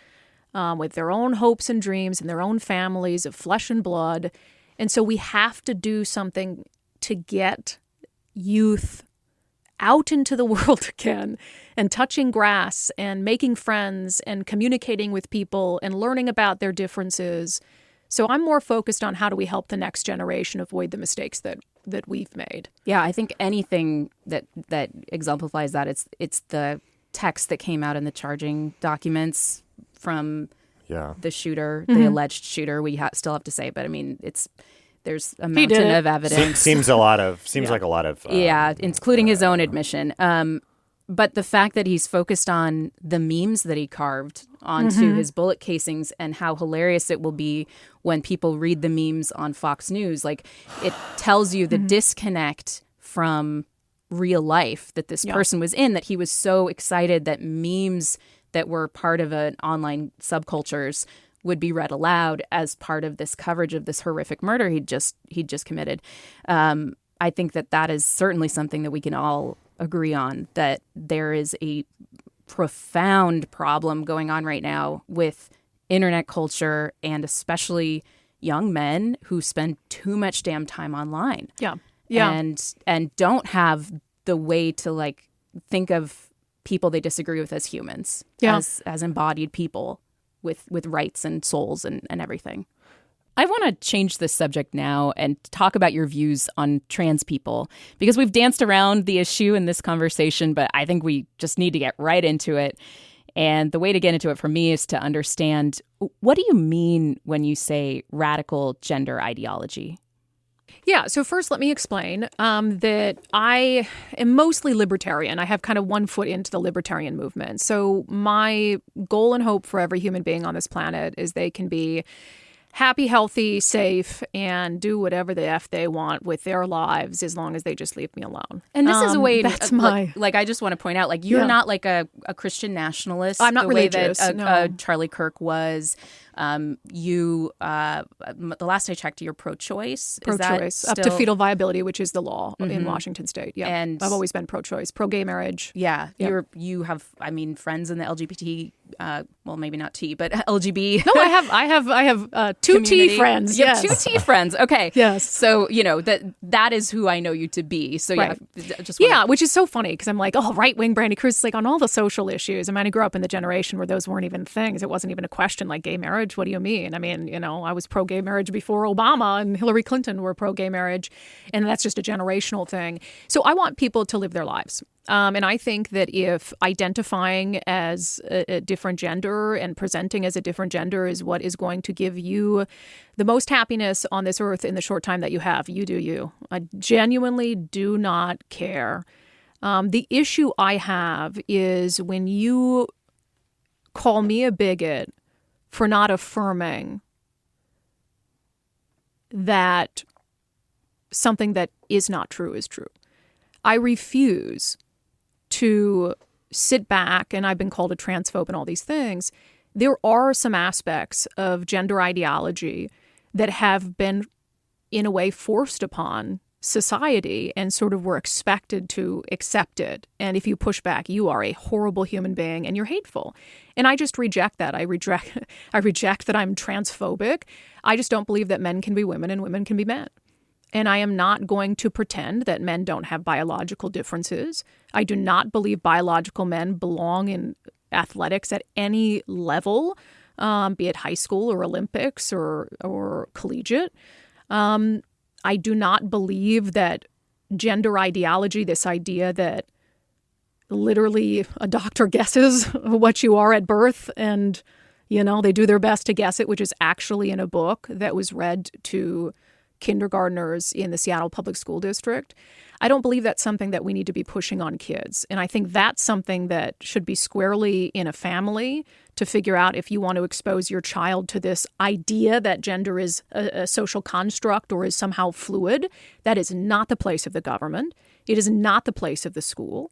with their own hopes and dreams and their own families of flesh and blood. And so we have to do something to get youth out into the world again and touching grass and making friends and communicating with people and learning about their differences. So I'm more focused on how do we help the next generation avoid the mistakes that we've made. Yeah, I think anything that exemplifies that, it's the text that came out in the charging documents from the shooter, the alleged shooter. We still have to say, but I mean, there's a mountain of evidence. Seems like a lot of including his own admission. But the fact that he's focused on the memes that he carved onto his bullet casings and how hilarious it will be when people read the memes on Fox News, like, it tells you the disconnect from real life that this person was in, that he was so excited that memes that were part of an online subcultures would be read aloud as part of this coverage of this horrific murder he'd just committed. I think that is certainly something that we can all agree on, that there is a profound problem going on right now with internet culture, and especially young men who spend too much damn time online. And don't have the way to, like, think of people they disagree with as humans, as embodied people with rights and souls and everything. I want to change this subject now and talk about your views on trans people, because we've danced around the issue in this conversation, but I think we just need to get right into it. And the way to get into it for me is to understand, what do you mean when you say radical gender ideology? Yeah, so first let me explain that I am mostly libertarian. I have kind of 1 foot into the libertarian movement. So my goal and hope for every human being on this planet is they can be happy, healthy, safe, and do whatever the F they want with their lives as long as they just leave me alone. And this is a way that's like I just want to point out, like, you're not like a Christian nationalist. I'm not religious. Way that Charlie Kirk was. The last I checked, you're pro-choice. Pro-choice, up to fetal viability, which is the law in Washington State. Yeah, and I've always been pro-choice, pro-gay marriage. Yeah, you have, I mean, friends in the LGBT. Well, maybe not T, but LGB. No, I have two community. T friends. You have two T friends. Okay. Yes. So that is who I know you to be. So which is so funny because I'm like, oh, right wing Brandi Kruse is like on all the social issues. I mean, I grew up in the generation where those weren't even things. It wasn't even a question like gay marriage. What do you mean? I mean, I was pro gay marriage before Obama and Hillary Clinton were pro gay marriage, and that's just a generational thing. So I want people to live their lives. And I think that if identifying as a different gender and presenting as a different gender is what is going to give you the most happiness on this earth in the short time that you have, you do you. I genuinely do not care. The issue I have is when you call me a bigot for not affirming that something that is not true is true. I refuse to sit back, and I've been called a transphobe and all these things. There are some aspects of gender ideology that have been, in a way, forced upon society and sort of were expected to accept it. And if you push back, you are a horrible human being and you're hateful. And I just reject that. I reject that I'm transphobic. I just don't believe that men can be women and women can be men. And I am not going to pretend that men don't have biological differences. I do not believe biological men belong in athletics at any level, be it high school or Olympics or collegiate. I do not believe that gender ideology, this idea that literally a doctor guesses what you are at birth and, they do their best to guess it, which is actually in a book that was read to kindergartners in the Seattle Public School District. I don't believe that's something that we need to be pushing on kids. And I think that's something that should be squarely in a family to figure out if you want to expose your child to this idea that gender is a social construct or is somehow fluid. That is not the place of the government. It is not the place of the school.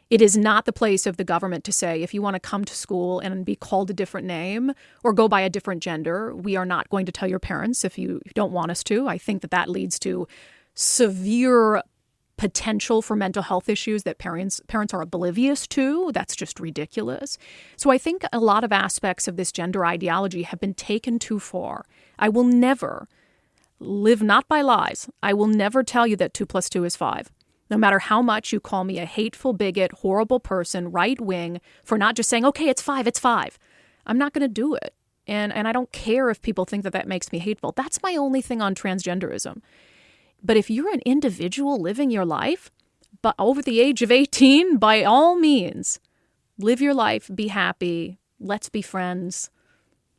It is not the place of the government to say, if you want to come to school and be called a different name or go by a different gender, we are not going to tell your parents if you don't want us to. I think that leads to severe potential for mental health issues that parents are oblivious to. That's just ridiculous. So I think a lot of aspects of this gender ideology have been taken too far. I will never live not by lies. I will never tell you that 2 + 2 is 5. No matter how much you call me a hateful, bigot, horrible person, right wing, for not just saying, okay, it's 5, it's 5. I'm not going to do it. And I don't care if people think that makes me hateful. That's my only thing on transgenderism. But if you're an individual living your life, but over the age of 18, by all means, live your life, be happy, let's be friends.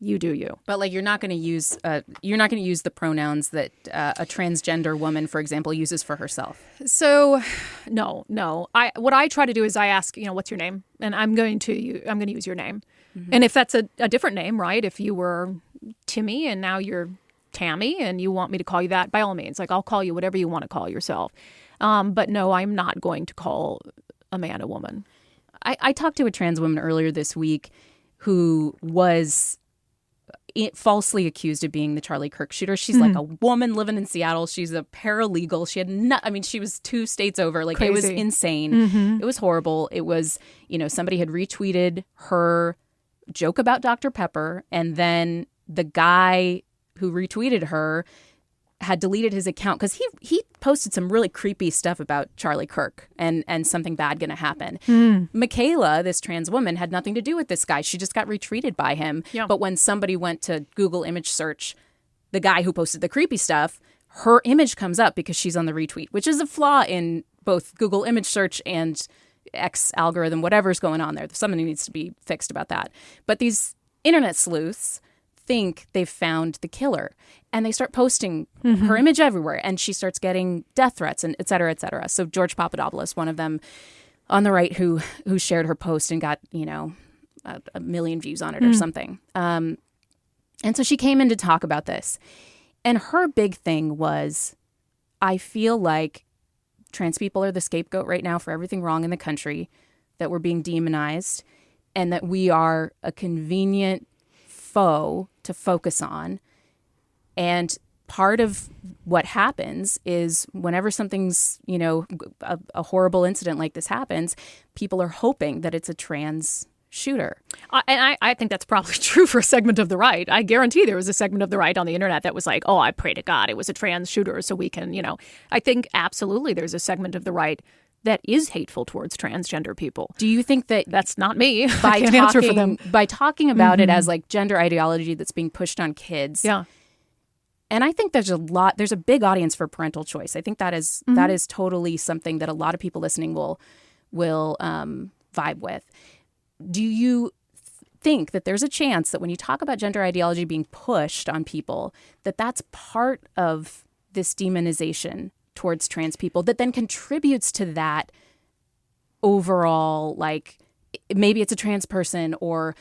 You do you. But you're not going to use the pronouns that a transgender woman, for example, uses for herself. So, no. What I try to do is I ask, what's your name, and I'm going to use your name. Mm-hmm. And if that's a different name, right? If you were Timmy and now you're Tammy, and you want me to call you that, by all means, I'll call you whatever you want to call yourself. But no, I'm not going to call a man a woman. I talked to a trans woman earlier this week who was falsely accused of being the Charlie Kirk shooter. She's like a woman living in Seattle. She's a paralegal. She had she was 2 states over. Crazy. It was insane. Mm-hmm. It was horrible. It was, somebody had retweeted her joke about Dr. Pepper, and then the guy who retweeted her had deleted his account because he posted some really creepy stuff about Charlie Kirk and something bad going to happen. Michaela, this trans woman, had nothing to do with this guy. She just got retweeted by him. Yeah. But when somebody went to Google image search the guy who posted the creepy stuff, her image comes up because she's on the retweet, which is a flaw in both Google image search and X algorithm, whatever's going on there. Something needs to be fixed about that. But these internet sleuths think they've found the killer, and they start posting her image everywhere, and she starts getting death threats and et cetera, et cetera. So George Papadopoulos, one of them on the right who shared her post and got, a million views on it or something. And so she came in to talk about this. And her big thing was, I feel like trans people are the scapegoat right now for everything wrong in the country, that we're being demonized, and that we are a convenient foe to focus on. And part of what happens is whenever something's, a horrible incident like this happens, people are hoping that it's a trans shooter. And I think that's probably true for a segment of the right. I guarantee there was a segment of the right on the internet that was like, oh, I pray to God it was a trans shooter so we can, I think absolutely there's a segment of the right that is hateful towards transgender people. Do you think that that's not me? By I can't answer for them. By talking about it as like gender ideology that's being pushed on kids. Yeah. And I think there's a big audience for parental choice. I think that is totally something that a lot of people listening will vibe with. Do you think that there's a chance that when you talk about gender ideology being pushed on people, that that's part of this demonization towards trans people that then contributes to that overall, like maybe it's a trans person, or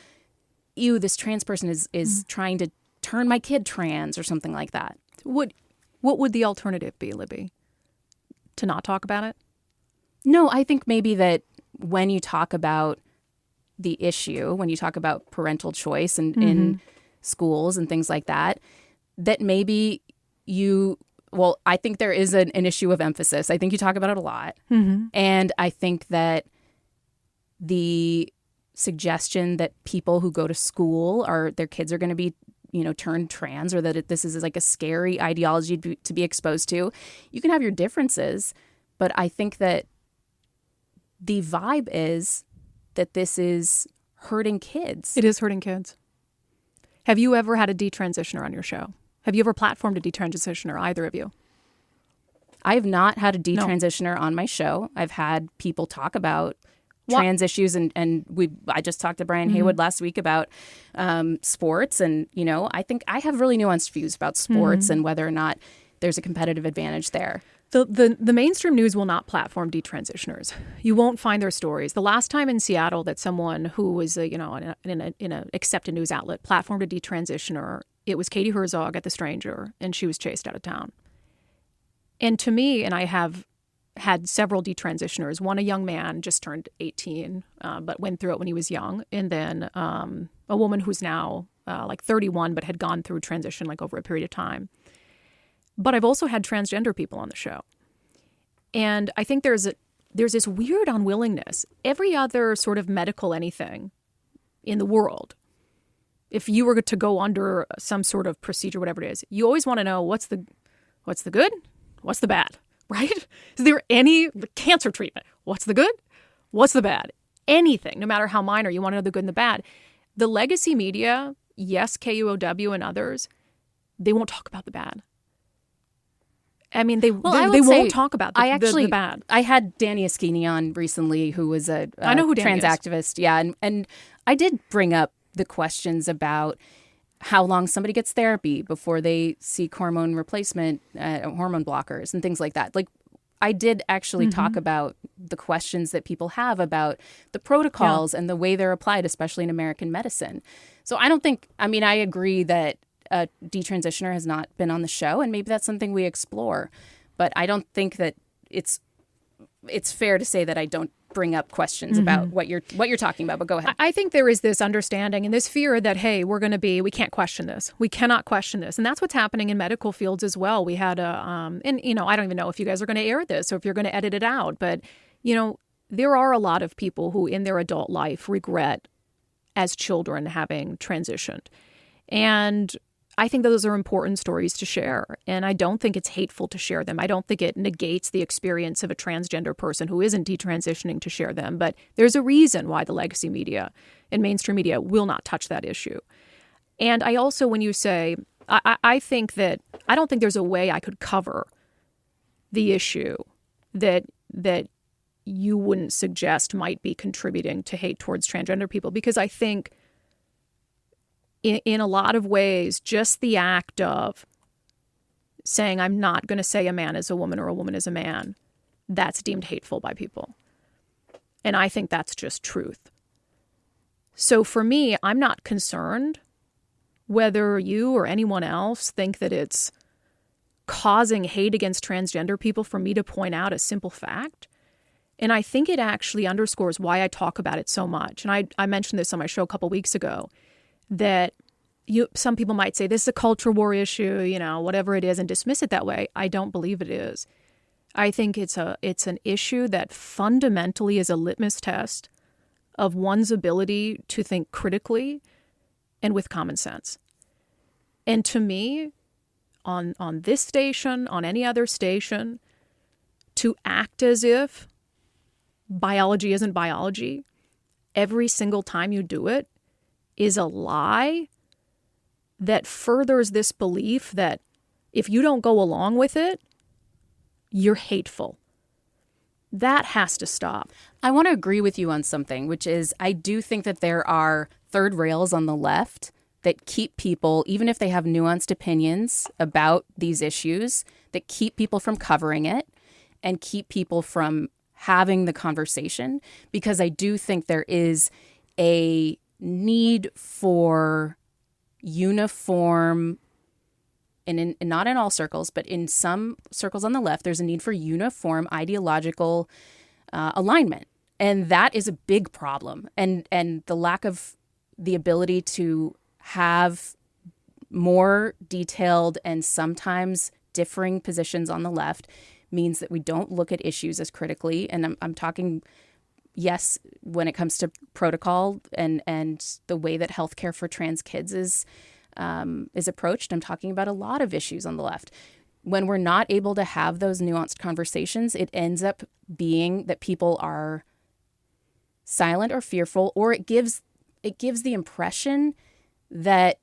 ew, this trans person is trying to turn my kid trans or something like that? What would the alternative be, Libby? To not talk about it? No, I think maybe that when you talk about the issue, when you talk about parental choice and in schools and things like that, that maybe I think there is an issue of emphasis. I think you talk about it a lot. And I think that the suggestion that people who go to school their kids are going to be, turned trans, or that this is like a scary ideology to be exposed to. You can have your differences, but I think that the vibe is that this is hurting kids. It is hurting kids. Have you ever had a detransitioner on your show? Have you ever platformed a detransitioner, either of you? I have not had a detransitioner on my show. I've had people talk about trans issues, and I just talked to Brian Haywood last week about sports, and I think I have really nuanced views about sports and whether or not there's a competitive advantage there. The mainstream news will not platform detransitioners. You won't find their stories. The last time in Seattle that someone who was in an accepted news outlet platformed a detransitioner, it was Katie Herzog at The Stranger, and she was chased out of town. And to me, and I have had several detransitioners, one a young man, just turned 18, but went through it when he was young, and then a woman who's now like 31 but had gone through transition like over a period of time. But I've also had transgender people on the show. And I think there's this weird unwillingness. Every other sort of medical anything in the world, if you were to go under some sort of procedure, whatever it is, you always want to know what's the good, what's the bad, right? Is there any cancer treatment? What's the good? What's the bad? Anything, no matter how minor, you want to know the good and the bad. The legacy media, yes, KUOW and others, they won't talk about the bad. I mean, they won't talk about the bad. I had Danny Eschini on recently, who was a I know who trans activist. Yeah, and I did bring up the questions about how long somebody gets therapy before they seek hormone replacement, hormone blockers, and things like that. Like, I did actually talk about the questions that people have about the protocols and the way they're applied, especially in American medicine. So I agree that a detransitioner has not been on the show, and maybe that's something we explore. But I don't think that it's fair to say that I don't bring up questions about what you're talking about. But go ahead. I think there is this understanding and this fear that, hey, we can't question this. We cannot question this. And that's what's happening in medical fields as well. We had I don't even know if you guys are going to air this or if you're going to edit it out. But, there are a lot of people who in their adult life regret as children having transitioned. And I think those are important stories to share, and I don't think it's hateful to share them. I don't think it negates the experience of a transgender person who isn't detransitioning to share them, but there's a reason why the legacy media and mainstream media will not touch that issue. And I also, when you say, I think that I don't think there's a way I could cover the issue that you wouldn't suggest might be contributing to hate towards transgender people, because I think in a lot of ways, just the act of saying, I'm not going to say a man is a woman or a woman is a man, that's deemed hateful by people. And I think that's just truth. So for me, I'm not concerned whether you or anyone else think that it's causing hate against transgender people for me to point out a simple fact. And I think it actually underscores why I talk about it so much. And I mentioned this on my show a couple weeks ago, that some people might say this is a culture war issue, whatever it is, and dismiss it that way. I don't believe it is. I think it's an issue that fundamentally is a litmus test of one's ability to think critically and with common sense. And to me, on this station, on any other station, to act as if biology isn't biology every single time you do it is a lie that furthers this belief that if you don't go along with it, you're hateful. That has to stop. I want to agree with you on something, which is I do think that there are third rails on the left that keep people, even if they have nuanced opinions about these issues, that keep people from covering it and keep people from having the conversation, because I do think there is a need for uniform, and not in all circles, but in some circles on the left, there's a need for uniform ideological alignment. And that is a big problem. And the lack of the ability to have more detailed and sometimes differing positions on the left means that we don't look at issues as critically. And I'm talking, yes, when it comes to protocol and the way that healthcare for trans kids is approached. I'm talking about a lot of issues on the left. When we're not able to have those nuanced conversations, it ends up being that people are silent or fearful, or it gives the impression that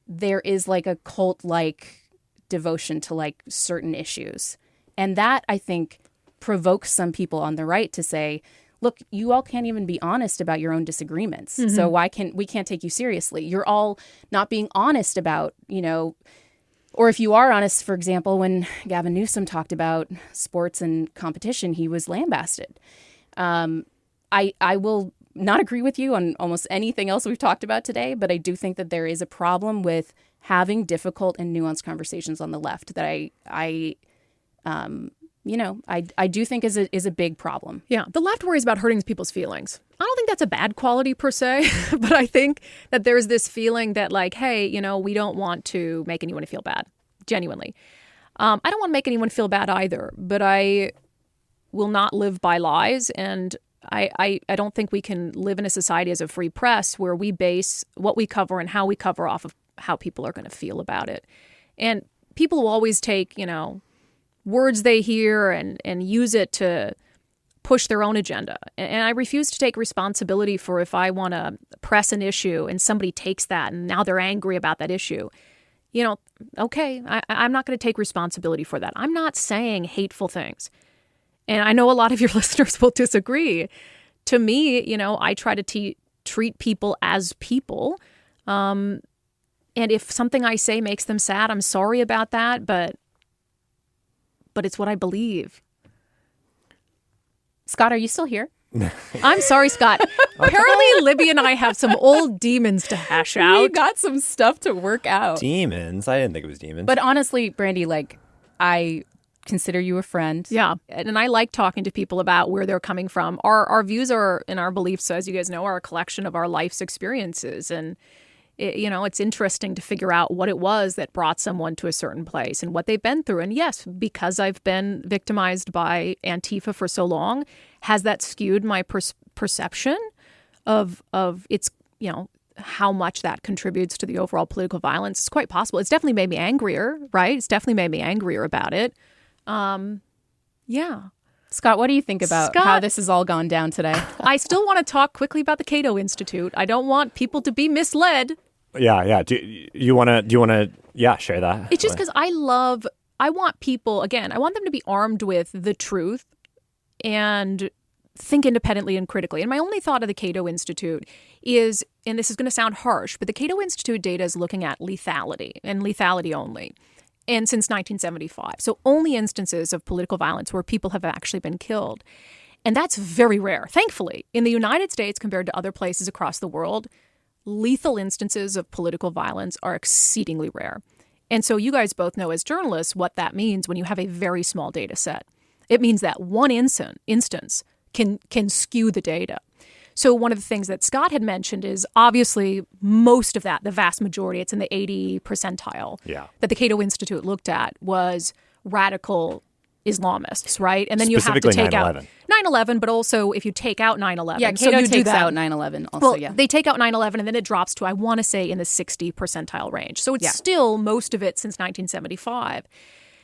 there is like a cult-like devotion to like certain issues. And that, I think, provokes some people on the right to say, look, you all can't even be honest about your own disagreements. Mm-hmm. So we can't take you seriously. You're all not being honest about, or if you are honest, for example, when Gavin Newsom talked about sports and competition, he was lambasted. I will not agree with you on almost anything else we've talked about today, but I do think that there is a problem with having difficult and nuanced conversations on the left that I do think is a big problem. Yeah, the left worries about hurting people's feelings. I don't think that's a bad quality per se, but I think that there's this feeling that like, hey, we don't want to make anyone feel bad, genuinely. I don't want to make anyone feel bad either, but I will not live by lies, and I don't think we can live in a society as a free press where we base what we cover and how we cover off of how people are going to feel about it. And people will always take, words they hear and use it to push their own agenda. And I refuse to take responsibility for if I want to press an issue and somebody takes that and now they're angry about that issue. Okay, I'm not going to take responsibility for that. I'm not saying hateful things. And I know a lot of your listeners will disagree. To me, I try to treat people as people. And if something I say makes them sad, I'm sorry about that, but it's what I believe. Scott, are you still here? I'm sorry, Scott. Apparently, Libby and I have some old demons to hash out. We got some stuff to work out. Demons? I didn't think it was demons. But honestly, Brandi, I consider you a friend. Yeah. And I like talking to people about where they're coming from. Our views and our beliefs, as you guys know, are a collection of our life's experiences. And it's interesting to figure out what it was that brought someone to a certain place and what they've been through. And yes, because I've been victimized by Antifa for so long, has that skewed my perception of its, how much that contributes to the overall political violence? It's quite possible. It's definitely made me angrier, right? It's definitely made me angrier about it. Yeah. Scott, what do you think about how this has all gone down today? I still want to talk quickly about the Cato Institute. I don't want people to be misled. Yeah. Do you want to share that? It's just because I want people, again, I want them to be armed with the truth and think independently and critically. And my only thought of the Cato Institute is, and this is going to sound harsh, but the Cato Institute data is looking at lethality and lethality only. And since 1975. So only instances of political violence where people have actually been killed. And that's very rare, thankfully. In the United States, compared to other places across the world, lethal instances of political violence are exceedingly rare. And so you guys both know as journalists what that means when you have a very small data set. It means that one instance can skew the data. So one of the things that Scott had mentioned is obviously most of that, the vast majority, it's in the 80 percentile that the Cato Institute looked at was radical Islamists, right? And then you have to take 9/11. Out 9/11, but also if you take out 9/11. Yeah, Cato takes out 9/11 also, They take out 9/11 and then it drops to, I want to say, in the 60 percentile range. So it's still, most of it since 1975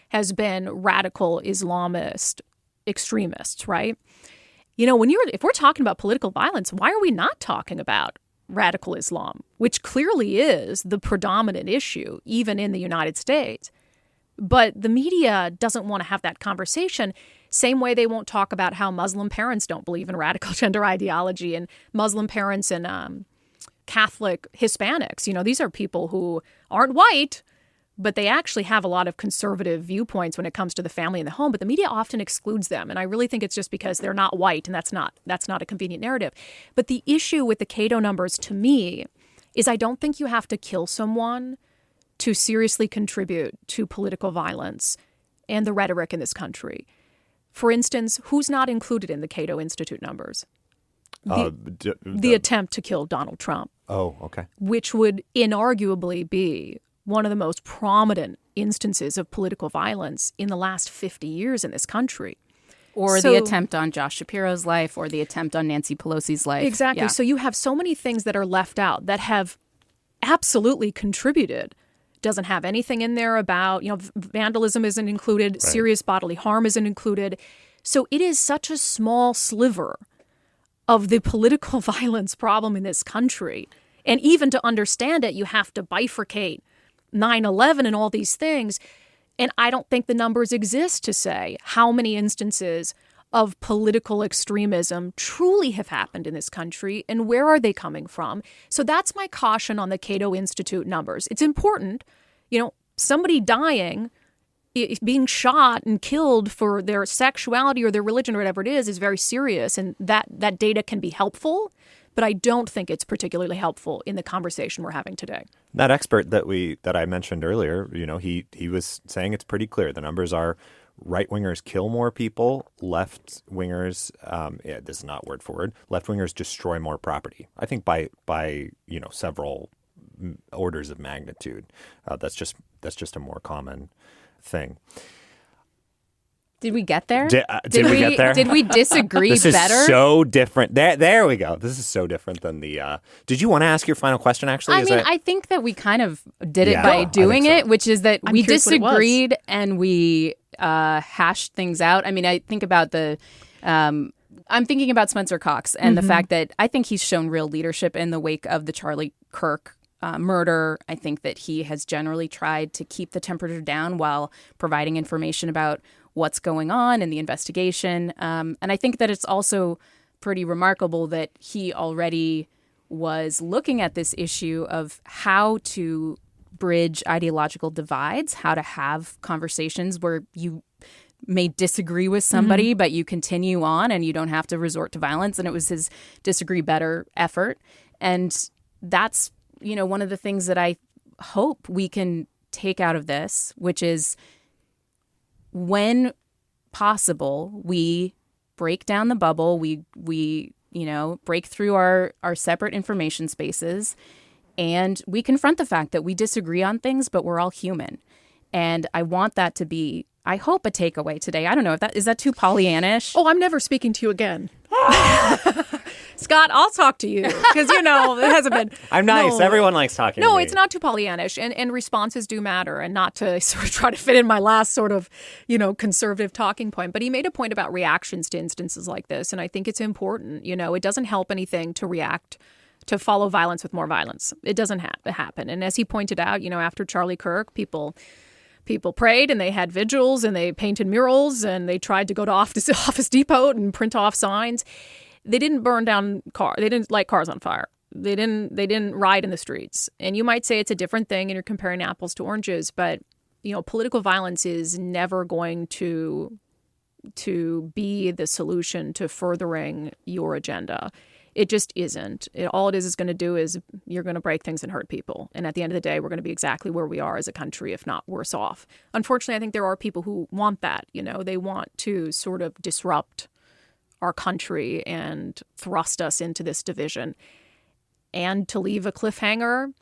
has been radical Islamist extremists, right? You know, if we're talking about political violence, why are we not talking about radical Islam, which clearly is the predominant issue, even in the United States? But the media doesn't want to have that conversation. Same way they won't talk about how Muslim parents don't believe in radical gender ideology, and Muslim parents and Catholic Hispanics. You know, these are people who aren't white, but they actually have a lot of conservative viewpoints when it comes to the family and the home. But the media often excludes them. And I really think it's just because they're not white, and that's not a convenient narrative. But the issue with the Cato numbers to me is I don't think you have to kill someone to seriously contribute to political violence and the rhetoric in this country. For instance, who's not included in the Cato Institute numbers? The attempt to kill Donald Trump. Oh, okay. Which would inarguably be one of the most prominent instances of political violence in the last 50 years in this country. Or the attempt on Josh Shapiro's life, or the attempt on Nancy Pelosi's life. Exactly. Yeah. So you have so many things that are left out that have absolutely contributed. Doesn't have anything in there about, vandalism isn't included, right. Serious bodily harm isn't included. So it is such a small sliver of the political violence problem in this country. And even to understand it, you have to bifurcate 9/11 and all these things. And I don't think the numbers exist to say how many instances of political extremism truly have happened in this country and where are they coming from. So that's my caution on the Cato Institute numbers. It's important, somebody dying, being shot and killed for their sexuality or their religion or whatever it is very serious. And that data can be helpful. But I don't think it's particularly helpful in the conversation we're having today. That expert that I mentioned earlier, he was saying it's pretty clear. The numbers are right-wingers kill more people, left-wingers, this is not word for word, left-wingers destroy more property. I think by several orders of magnitude. That's just a more common thing. Did we get there? Did we get there? Did we disagree this better? This is so different. There we go. This is so different than the... Did you want to ask your final question, actually? I think that we kind of did it by doing it, which is that we disagreed and we hashed things out. I mean, I think about I'm thinking about Spencer Cox and the fact that I think he's shown real leadership in the wake of the Charlie Kirk murder. I think that he has generally tried to keep the temperature down while providing information about what's going on in the investigation. And I think that it's also pretty remarkable that he already was looking at this issue of how to bridge ideological divides, how to have conversations where you may disagree with somebody, but you continue on and you don't have to resort to violence. And it was his disagree better effort. And that's, one of the things that I hope we can take out of this, which is when possible, we break down the bubble, we break through our separate information spaces, and we confront the fact that we disagree on things, but we're all human. And I want that to be, I hope, a takeaway today. I don't know, is that too Pollyannish? Oh, I'm never speaking to you again. Scott, I'll talk to you because, it hasn't been. I'm nice. No. Everyone likes talking to me. No, it's not too Pollyannish. And responses do matter, and not to sort of try to fit in my last sort of, conservative talking point. But he made a point about reactions to instances like this. And I think it's important. It doesn't help anything to react, to follow violence with more violence. It doesn't happen. And as he pointed out, after Charlie Kirk, people prayed and they had vigils and they painted murals and they tried to go to Office Depot and print off signs. They didn't burn down cars. They didn't light cars on fire. They didn't riot in the streets. And you might say it's a different thing and you're comparing apples to oranges, but political violence is never going to be the solution to furthering your agenda. It just isn't. All it is going to do is you're going to break things and hurt people. And at the end of the day, we're going to be exactly where we are as a country, if not worse off. Unfortunately, I think there are people who want that. They want to sort of disrupt our country and thrust us into this division. And to leave a cliffhanger,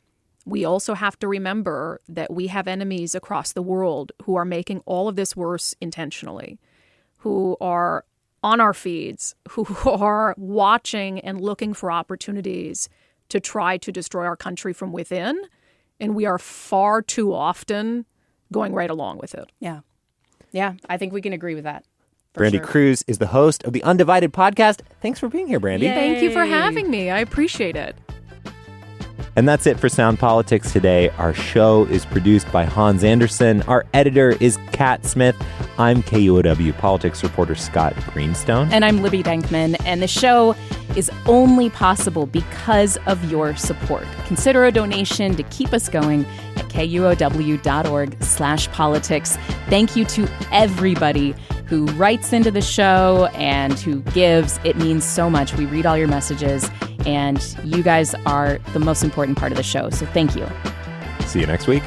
we also have to remember that we have enemies across the world who are making all of this worse intentionally, who are on our feeds, who are watching and looking for opportunities to try to destroy our country from within. And we are far too often going right along with it. Yeah. Yeah, I think we can agree with that. Brandi Kruse is the host of the UnDivided Podcast. Thanks for being here, Brandi. Yay. Thank you for having me. I appreciate it. And that's it for Sound Politics today. Our show is produced by Hans Anderson. Our editor is Kat Smith. I'm KUOW politics reporter Scott Greenstone. And I'm Libby Denkmann. And the show is only possible because of your support. Consider a donation to keep us going at KUOW.org/politics. Thank you to everybody who writes into the show and who gives. It means so much. We read all your messages, and you guys are the most important part of the show. So thank you. See you next week.